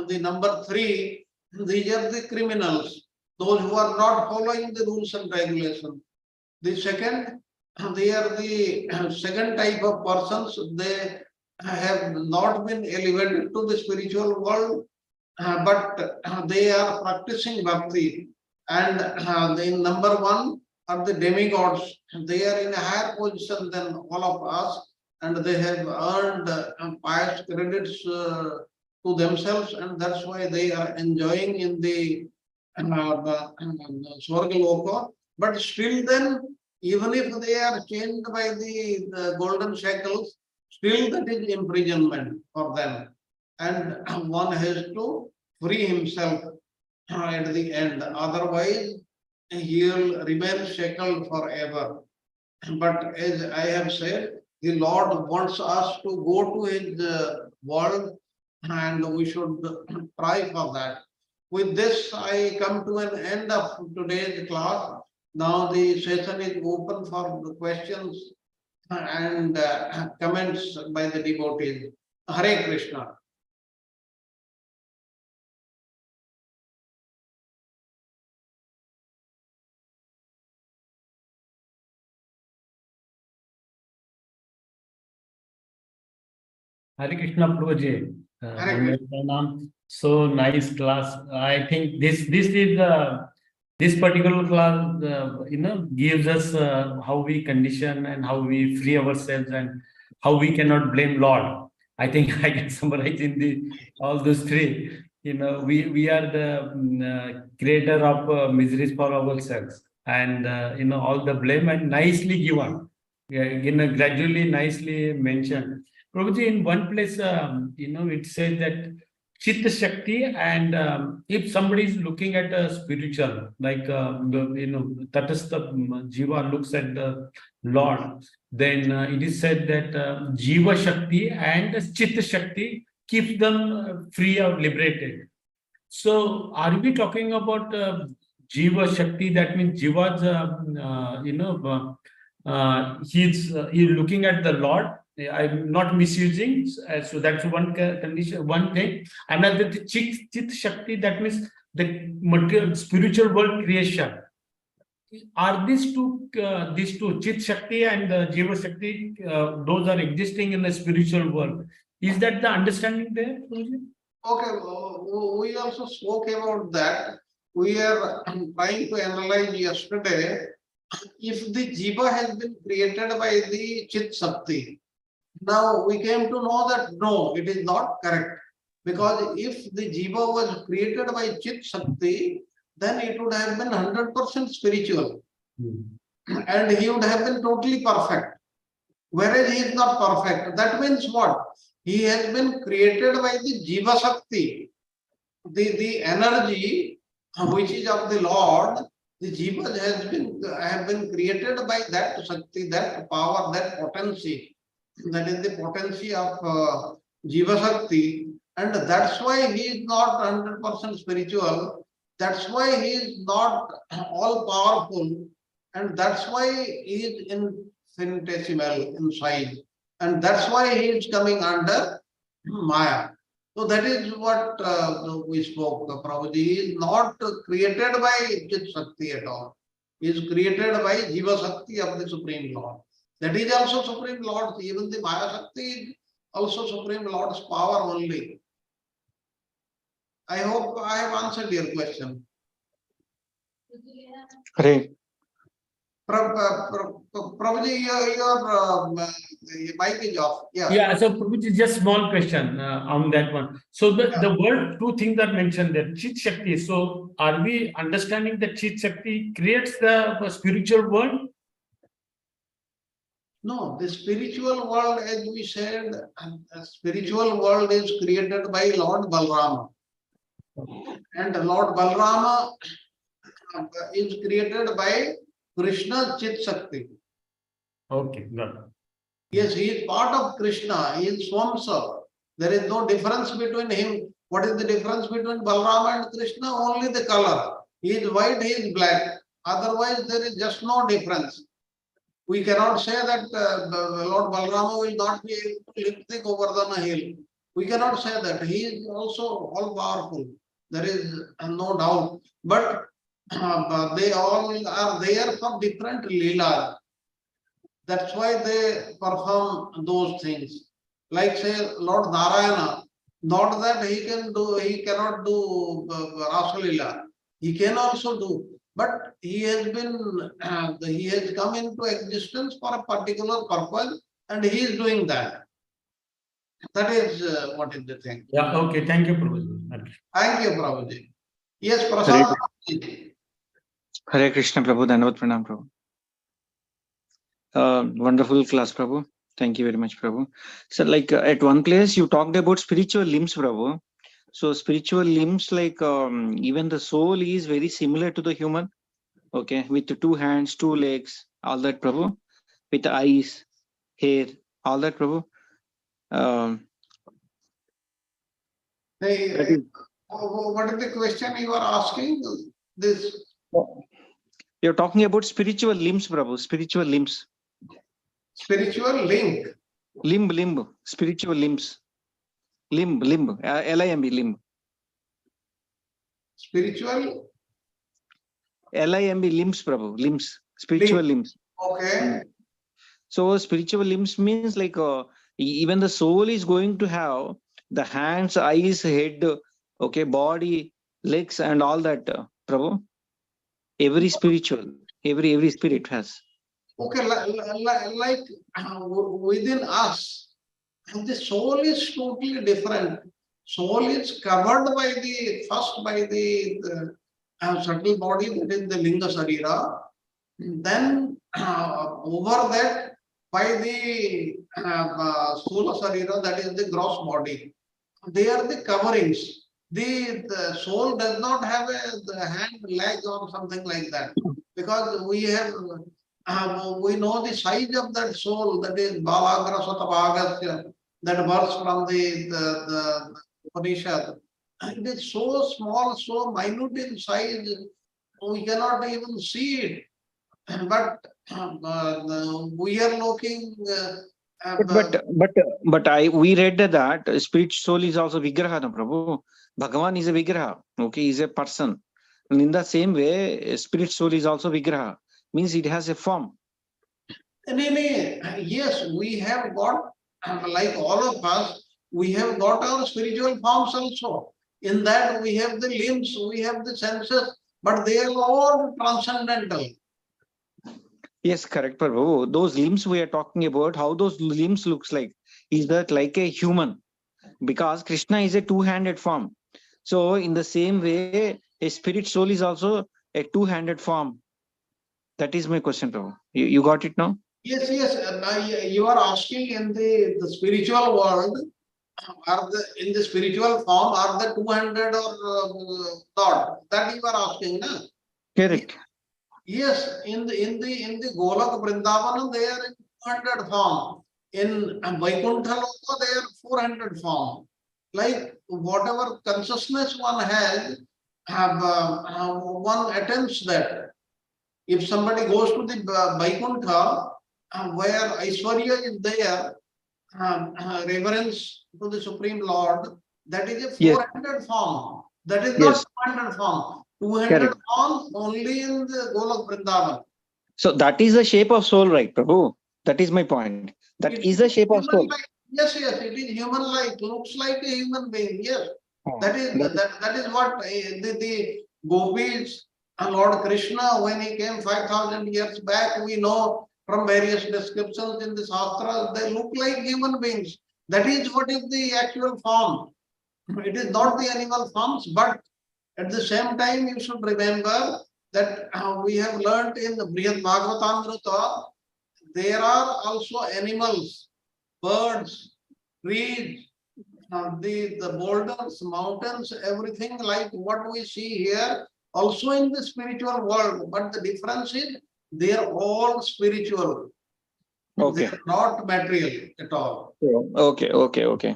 the number 3, these are the criminals, those who are not following the rules and regulations. The second, they are the second type of persons. They have not been elevated to the spiritual world, but they are practicing bhakti. And the number 1 are the demigods. They are in a higher position than all of us, and they have earned pious credits to themselves, and that's why they are enjoying in the Swargaloka. But still then, even if they are chained by the golden shackles, still that is imprisonment for them. And one has to free himself at the end. Otherwise, he will remain shackled forever. But as I have said, the Lord wants us to go to his world, and we should try for that. With this, I come to an end of today's class. Now the session is open for the questions and comments by the devotees. Hare Krishna. Hare Krishna Prabhuji. Pranam. So nice class. I think this is this particular class gives us how we condition and how we free ourselves and how we cannot blame Lord. I think I can summarize in all those 3. We are the creator of miseries for ourselves, and all the blame and nicely given, gradually nicely mentioned. Prabhuji, in one place, it says that Chitta Shakti, and if somebody is looking at a spiritual, like, Tatastha Jiva looks at the Lord, then it is said that Jiva Shakti and Chitta Shakti keeps them free or liberated. So, are we talking about Jiva Shakti? That means Jiva's, he's looking at the Lord. I'm not misusing, so that's one condition, one thing. Another, the Chit Shakti, that means the material spiritual world creation. Are these two Chit Shakti and Jiva Shakti, those are existing in the spiritual world? Is that the understanding there? Okay, we also spoke about that. We are trying to analyze yesterday. If the Jiva has been created by the Chit Shakti, now we came to know that no, it is not correct. Because if the Jiva was created by Chit Shakti, then it would have been 100% spiritual. And he would have been totally perfect. Whereas he is not perfect. That means what? He has been created by the Jiva Shakti. The energy which is of the Lord, the Jiva have been created by that Shakti, that power, that potency. That is the potency of Jiva Shakti, and that's why he is not 100% spiritual. That's why he is not all powerful, and that's why he is infinitesimal in size, and that's why he is coming under Maya. So that is what we spoke. Prabhuji, he is not created by Chit Shakti at all. He is created by Jiva Shakti of the Supreme Lord. That is also Supreme Lord. Even the Maya Shakti is also Supreme Lord's power only. I hope I have answered your question. Hare. Prabhuji, your mic is off. Yeah, so Prabhuji, just small question on that one. So the word, 2 things are mentioned there, Chit Shakti. So are we understanding that Chit Shakti creates the spiritual world? No, the spiritual world, as we said, the spiritual world is created by Lord Balrama. And Lord Balrama is created by Krishna Chit Shakti. Okay, got it. Yes, he is part of Krishna. He is Swamsa. There is no difference between him. What is the difference between Balrama and Krishna? Only the color. He is white, he is black. Otherwise, there is just no difference. We cannot say that Lord Balrama will not be able to lift the Govardhana hill. We cannot say that. He is also all powerful. There is no doubt. But they all are there for different leelas. That's why they perform those things. Like say Lord Narayana, not that he cannot do Rasa Leela. He can also do, but he has come into existence for a particular purpose, and he is doing that. That is what is the thing. Yeah, okay, thank you, Prabhuji. Thank you, Prabhuji. Yes, Prasad. Hare Krishna, Prabhu. Dandavat Pranam, Prabhu. Wonderful class, Prabhu. Thank you very much, Prabhu. So, like at one place, you talked about spiritual limbs, Prabhu. So, spiritual limbs, like even the soul is very similar to the human. Okay, with the 2 hands, 2 legs, all that, Prabhu. With eyes, hair, all that, Prabhu. Hey, what is the question you are asking? This. You're talking about spiritual limbs, Prabhu. Spiritual limbs. Spiritual link. Limb. Spiritual limbs. Limb. L-I-M-B, limb. Spiritual. L-I-M-B, limbs, Prabhu. Limbs. Spiritual limbs. Okay. So spiritual limbs means like even the soul is going to have the hands, eyes, head, okay, body, legs, and all that, Prabhu. Every spiritual, every spirit has. Okay, like within us, the soul is totally different. Soul is covered by the subtle body, that is the Linga Sarira. Then over that, by the Sthula Sarira, that is the gross body. They are the coverings. The soul does not have the hand, leg, or something like that, because we know the size of that soul, that is Balagra Satavagasya, that verse from the Upanishad. It is so small, so minute in size, we cannot even see it. But we are looking. But we read that spirit soul is also Vigraha, no, Prabhu. Bhagavan is a Vigraha, okay, is a person. And in the same way, spirit soul is also Vigraha, means it has a form. Yes, we have got, like all of us, we have got our spiritual forms also. In that we have the limbs, we have the senses, but they are all transcendental. Yes, correct, Prabhu. Those limbs we are talking about, how those limbs looks like. Is that like a human? Because Krishna is a 2-handed form. So in the same way, a spirit soul is also a 2-handed form. That is my question, Prabhu. You got it now? Yes. You are asking in the spiritual world, in the spiritual form, are the 200 or not? That you are asking, na? Correct. Yes, in the Golak Vrindavan, they are in 200 form. In Vaikuntha also, they are 400 form. Like whatever consciousness one has, one attempts that. If somebody goes to the Vaikuntha, where Aishwarya is there, reverence to the Supreme Lord, that is a 400 form. That is not 200 form. 200 forms only in the Golak Vrindavan. So that is the shape of soul, right, Prabhu? That is my point. That is the shape of soul. Yes, it is human-like, looks like a human being. Yes, that is what the gopis and Lord Krishna, when he came 5,000 years back, we know from various descriptions in the Shastras, they look like human beings. That is what is the actual form. It is not the animal forms, but at the same time, you should remember that we have learned in the Brihad Bhagavatamrita, there are also animals, birds, trees, the boulders, mountains, everything like what we see here, also in the spiritual world. But the difference is they are all spiritual. Okay. They are not material at all. Okay.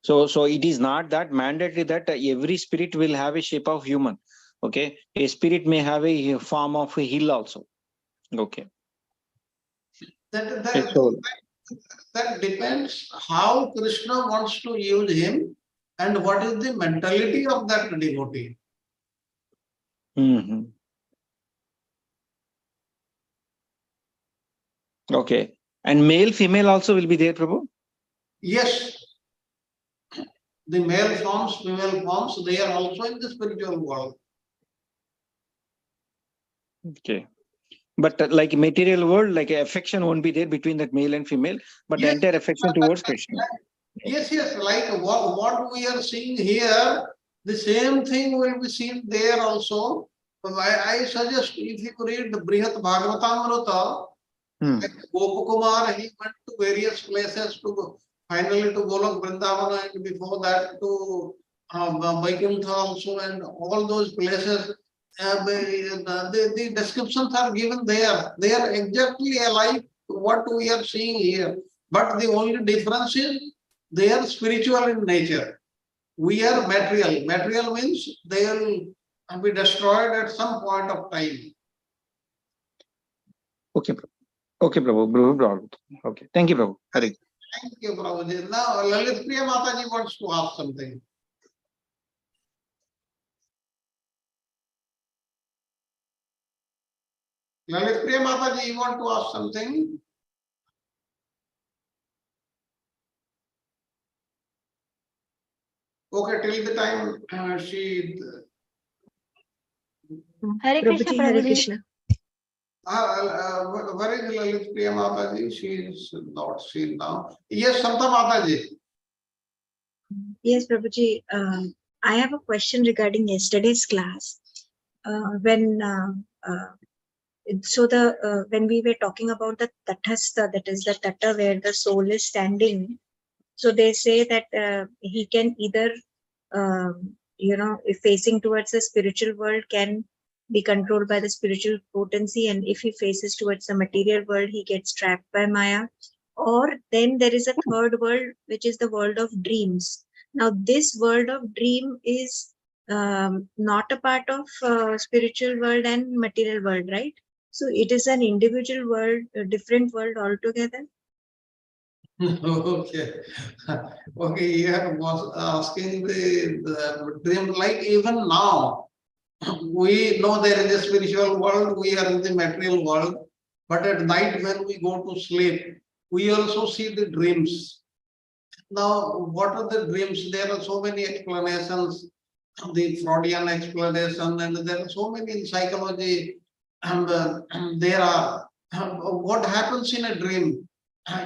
So it is not that mandatory that every spirit will have a shape of human. Okay, a spirit may have a form of a hill also. Okay. That depends how Krishna wants to use him and what is the mentality of that devotee. Mm-hmm. Okay. And male, female also will be there, Prabhu? Yes. The male forms, female forms, they are also in the spiritual world. Okay. But like material world, like affection won't be there between that male and female, but Yes. the entire affection towards Krishna. Yes, like what we are seeing here, the same thing will be seen there also. I suggest if you read the Brihat Bhagavatamrita, like Gopakumar, he went to various places to finally to Golok Vrindavana and before that to Vaikuntha also, and all those places. The descriptions are given there. They are exactly alike to what we are seeing here. But the only difference is they are spiritual in nature. We are material. Material means they will be destroyed at some point of time. Okay, Prabhu. Okay. Thank you, Prabhu. Hari. Thank you, Prabhuji. Now, Lalit Priya Mataji wants to ask something. Lalit Priya Mataji, you want to ask something? Okay, till the time she... Hare Krishna, Prabhuji, Hare Prabhuji. Krishna. Where is Lalit Priya Mataji? She is not seen now. Yes, Santa Mataji. Yes, Prabhuji. I have a question regarding yesterday's class. When we were talking about the tathastha, that is the tata where the soul is standing. So they say that he can either, if facing towards the spiritual world, can be controlled by the spiritual potency, and if he faces towards the material world, he gets trapped by Maya. Or then there is a third world, which is the world of dreams. Now, this world of dream is not a part of spiritual world and material world, right? So it is an individual world, a different world altogether. Okay. Okay, here was asking the dream, like even now, we know there is a spiritual world, we are in the material world, but at night when we go to sleep, we also see the dreams. Now, what are the dreams? There are so many explanations, the Freudian explanation, and there are so many in psychology, and there are what happens in a dream.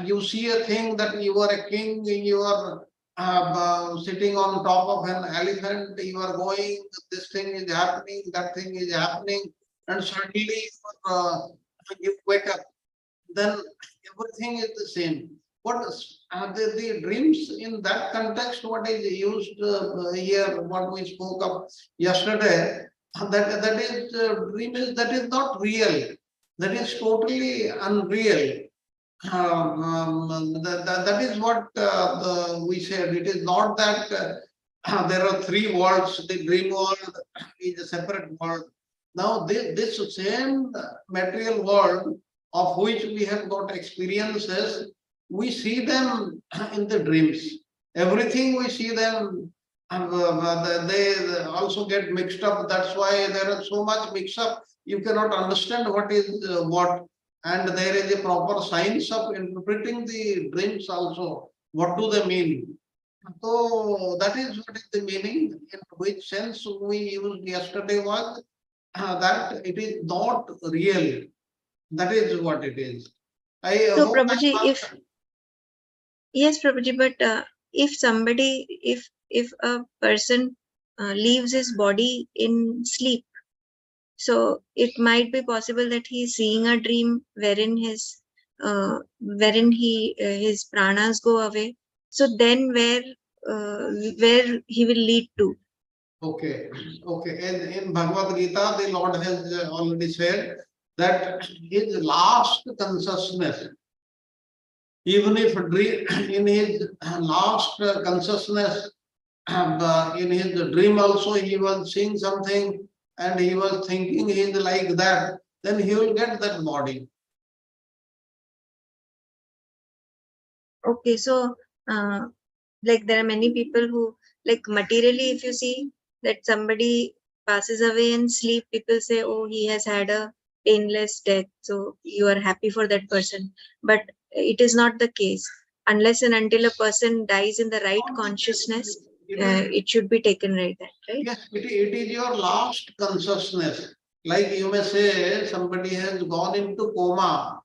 You see a thing that you are a king, you are sitting on top of an elephant, you are going, this thing is happening, that thing is happening, and suddenly you wake up. Then everything is the same. What the dreams in that context, what is used here, what we spoke of yesterday, that is dream is that is not real. That is totally unreal. That is what we said. It is not that there are three worlds. The dream world is a separate world. Now, this same material world of which we have got experiences, we see them in the dreams. Everything we see them, they also get mixed up. That's why there is so much mix up. You cannot understand what is what. And there is a proper science of interpreting the dreams also. What do they mean? So that is what is the meaning. In which sense we used yesterday was that it is not real. That is what it is. So Prabhuji, yes, Prabhuji, but if a person leaves his body in sleep, so it might be possible that he is seeing a dream wherein his pranas go away. So then where where he will lead to. Okay, okay. And in Bhagavad Gita, the Lord has already said that his last consciousness, even if in his last consciousness, in his dream also he was seeing something and he was thinking he is like that, then he will get that body. Okay, so like there are many people who, like materially, if you see that somebody passes away in sleep, people say, oh, he has had a painless death, so you are happy for that person. But it is not the case. Unless and until a person dies in the right consciousness, it should be taken right that, right? Yes, it is your last consciousness. Like you may say somebody has gone into coma,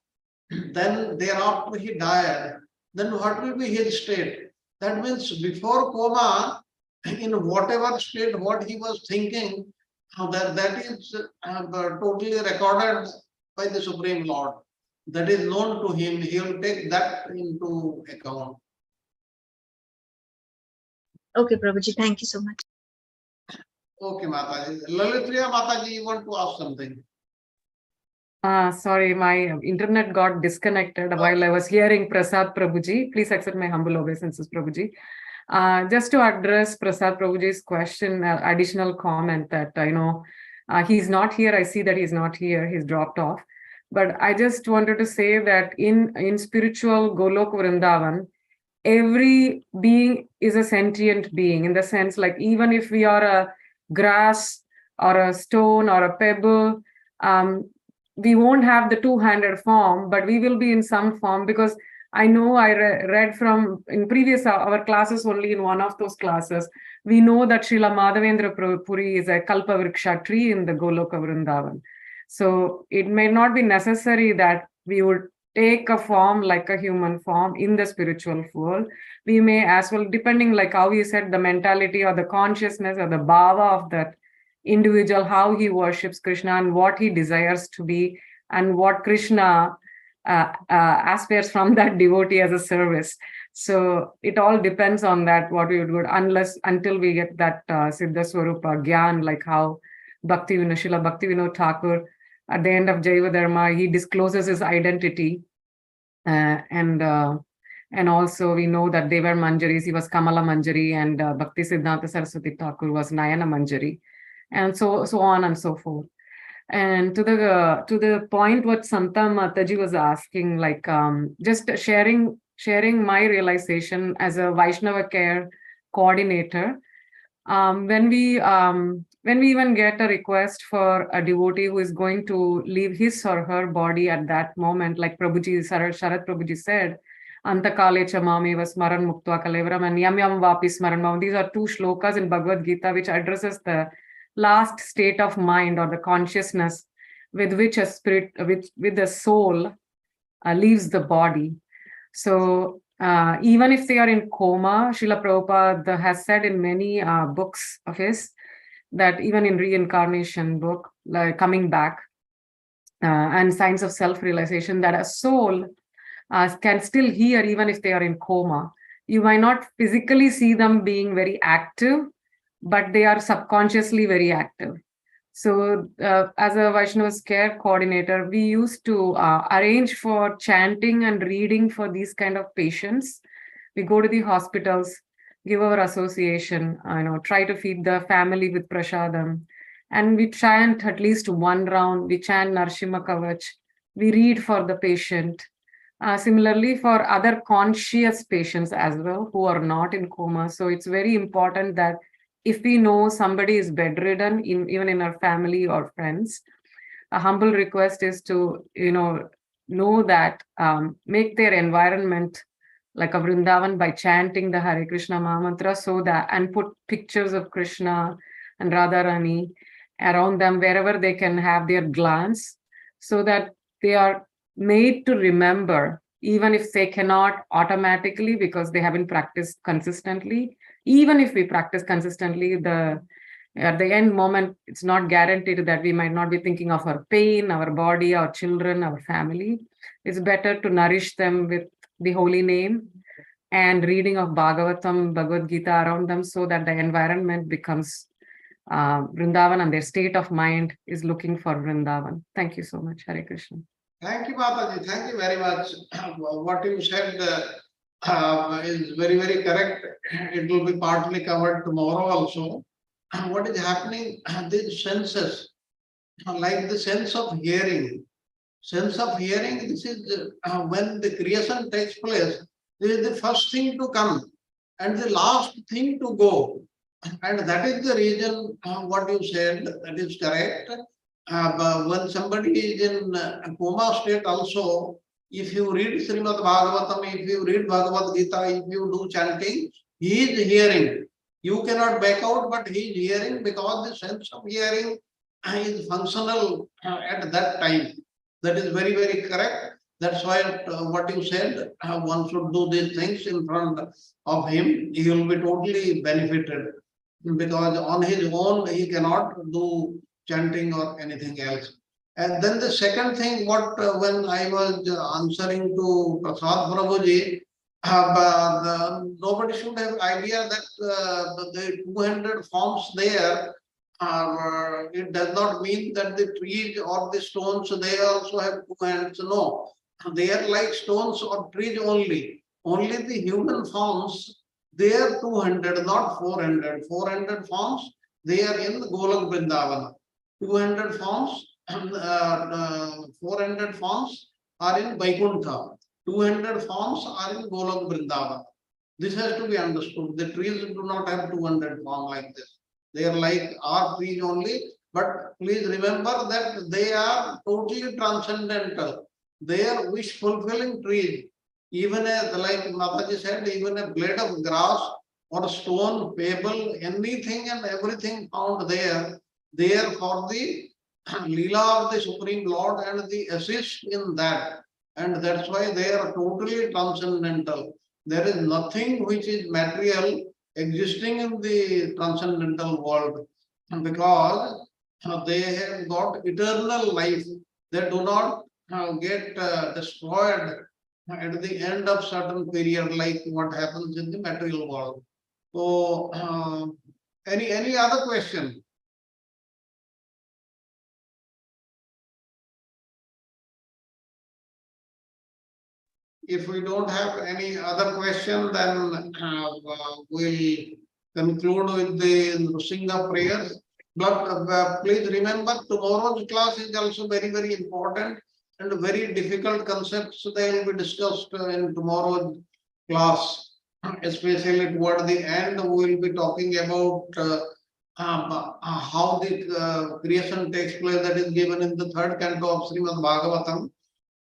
then thereafter he died, then what will be his state? That means before coma, in whatever state, what he was thinking, that is totally recorded by the Supreme Lord. That is known to him. He will take that into account. Okay, Prabhuji, thank you so much. Okay, Mataji. Lalitriya Mataji, you want to ask something? Sorry, my internet got disconnected while I was hearing Prasad Prabhuji. Please accept my humble obeisances, Prabhuji. Just to address Prasad Prabhuji's question, additional comment that, he's not here. I see that he's not here. He's dropped off. But I just wanted to say that in spiritual Golok Vrindavan, every being is a sentient being, in the sense, like, even if we are a grass or a stone or a pebble, we won't have the two-handed form, but we will be in some form, because I know I read from in previous our classes, only in one of those classes, we know that Srila Madhavendra Puri is a Kalpa Vriksha tree in the Goloka Vrindavan. So it may not be necessary that we would take a form like a human form in the spiritual world. We may as well, depending, like how you said, the mentality or the consciousness or the bhava of that individual, how he worships Krishna and what he desires to be, and what Krishna aspires from that devotee as a service. So it all depends on that, what we would do, until we get that Siddha Swarupa Gyan, like how Srila Bhakti Vinod Thakur, at the end of Jaiva Dharma, he discloses his identity. And also we know that they were Manjaris. He was Kamala Manjari, and Bhakti Siddhanta Saraswati Thakur was Nayana Manjari, and so on and so forth. And to the point what Santa Mataji was asking, like just sharing my realization as a Vaishnava care coordinator, when we even get a request for a devotee who is going to leave his or her body at that moment, like Sharat Prabhuji said, Antakale chamami vasmaran muktva kalevaram and yam yam vapi smaran bhavam. These are two shlokas in Bhagavad Gita which addresses the last state of mind or the consciousness with which a spirit, with the soul leaves the body. So even if they are in coma, Srila Prabhupada has said in many books of his that even in reincarnation book, like Coming Back and Signs of Self-Realization, that a soul can still hear even if they are in coma. You might not physically see them being very active, but they are subconsciously very active. So as a Vaishnava care coordinator, we used to arrange for chanting and reading for these kind of patients. We go to the hospitals, give our association, try to feed the family with prasadam, and we chant at least one round. We chant Narsimha Kavach. We read for the patient. Similarly, for other conscious patients as well who are not in coma. So it's very important that if we know somebody is bedridden, even in our family or friends, a humble request is to, know that, make their environment like a Vrindavan by chanting the Hare Krishna Mahamantra, so that, and put pictures of Krishna and Radharani around them wherever they can have their glance, so that they are made to remember, even if they cannot automatically because they haven't practiced consistently. Even if we practice consistently, at the end moment, it's not guaranteed that we might not be thinking of our pain, our body, our children, our family. It's better to nourish them with the holy name and reading of Bhagavatam, Bhagavad Gita around them, so that the environment becomes Vrindavan and their state of mind is looking for Vrindavan. Thank you so much. Hare Krishna. Thank you, Mataji. Thank you very much. What you said is very, very correct. It will be partly covered tomorrow also. What is happening, these senses, like the sense of hearing. Sense of hearing, this is when the creation takes place, this is the first thing to come and the last thing to go. And that is the reason what you said, that is correct. But when somebody is in a coma state also, if you read Srimad Bhagavatam, if you read Bhagavad Gita, if you do chanting, he is hearing. You cannot back out, but he is hearing because the sense of hearing is functional at that time. That is very, very correct. That's why what you said, one should do these things in front of him. He will be totally benefited because on his own he cannot do chanting or anything else. And then the second thing, what when I was answering to Prasad Prabhuji, nobody should have idea that the 200 forms there. It does not mean that the trees or the stones, they also have 2 hands. No, they are like stones or trees only. Only the human forms, they are 200, not 400. 400 forms, they are in Golok Vrindavana. 200 forms, 400 forms are in Vaikuntha. 200 forms are in Golok Vrindavana. This has to be understood. The trees do not have 200 forms like this. They are like our trees only, but please remember that they are totally transcendental. They are wish fulfilling trees. Even like Mataji said, even a blade of grass or stone, pebble, anything and everything found there, they are for the Leela of the Supreme Lord and the assist in that. And that's why they are totally transcendental. There is nothing which is material existing in the transcendental world because they have got eternal life. They do not get destroyed at the end of certain period like what happens in the material world. So, any other question? If we don't have any other question, then we'll conclude with the Nrsimha prayers. But please remember, tomorrow's class is also very, very important and very difficult concepts. They will be discussed in tomorrow's class, especially toward the end. We will be talking about how the creation takes place. That is given in the 3rd canto of Srimad Bhagavatam.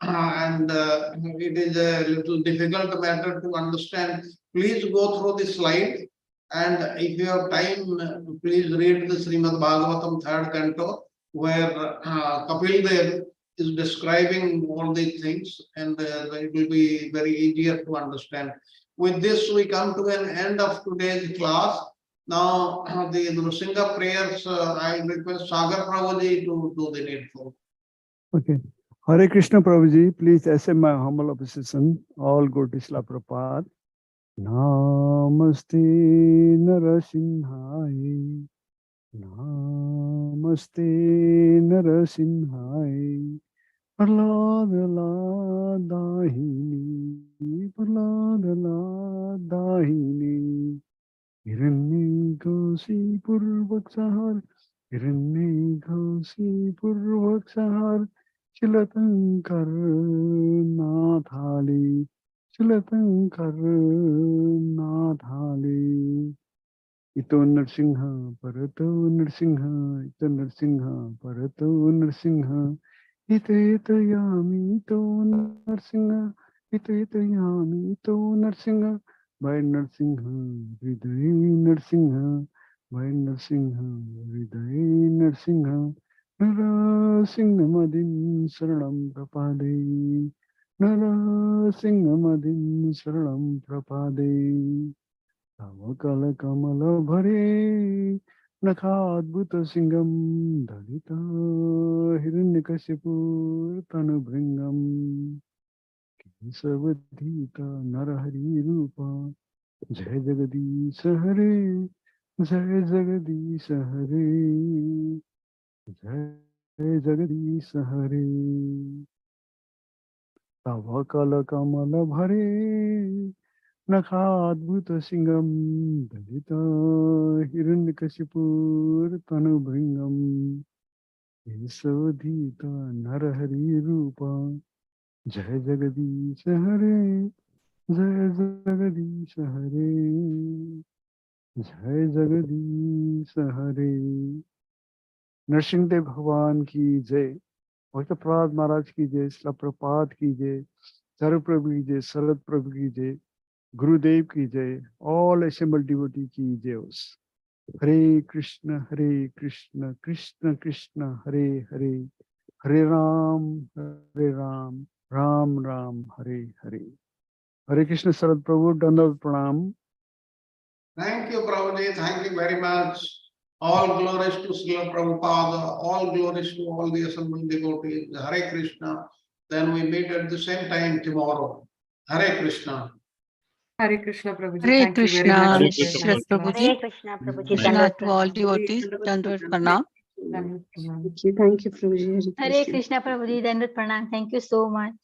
And it is a little difficult matter to understand. Please go through the slide, and if you have time, please read the Srimad Bhagavatam 3rd canto, where Kapil Dev is describing all these things, and it will be very easier to understand. With this, we come to an end of today's class. Now, the Nrsimha prayers, I request Sagar Prabhuji to do the needful. Okay. Hare Krishna Prabhuji, please accept my humble obeisance. All go to Srila Prabhupada. Namaste Narasimhai. Namaste Narasimhai. Prahlada Dahini. Prahlada Dahini. Hiranni Ghosi Purvaksahar. Hiranni Ghosi Purvaksahar. Chilatankar Nathali, Chilatankar Nathali. Ito Narsingha, Parato Narsingha, Ito Narsingha, Parato Narsingha. Ito Yami, Ito Narsingha, Ito Yami, Ito Narsingha. By Narsingha, Hriday Narsingha, by Narsingha, Hriday Narsingha. Narasimhamadin Saranam Prapade. Narasimhamadin Saranam Prapade. Tavakala Kamala Bhare. Nakadbhuta Singam Dalita Hiranyakashipu Tanubringam. सर्वधीता Narhari रूपा जय जगदीश हरे जय जगदीश हरे जय जगदीश हरे तव कल कमल भरे नखाद्भुत सिंगम दलित हिरण्यकशिपुर तनुभृंगम केशवधीता नरहरि रूपा जय जगदीश हरे जय जगदीश हरे जय जगदीश हरे। नरसिंहदेव भगवान की जय। भक्त प्रहलाद महाराज की जय। शिला प्रभुपाद की जय। चारू प्रभु की जय। शरद प्रभु की जय। गुरुदेव की जय। ऑल assembled devotee की जय। हरे कृष्ण कृष्ण कृष्ण हरे हरे हरे राम राम राम हरे हरे। हरे कृष्ण शरद प्रभु दंडवत प्रणाम। Thank you, Prabhuji. Thank you very much. All glories to Srila Prabhupada. All glories to all the assembled devotees. Hare Krishna. Then we meet at the same time tomorrow. Hare Krishna. Hare Krishna Prabhuji. Hare Thank you very Krishna, much. Shraddha Prabhuji. Hare Krishna Prabhuji. Krishna Dandavat to all pranam. devotees. Dandavat Pranam. Thank you. Thank you, Prabhuji. Hare Hare Krishna Prabhuji. Dandavat pranam. Thank you so much.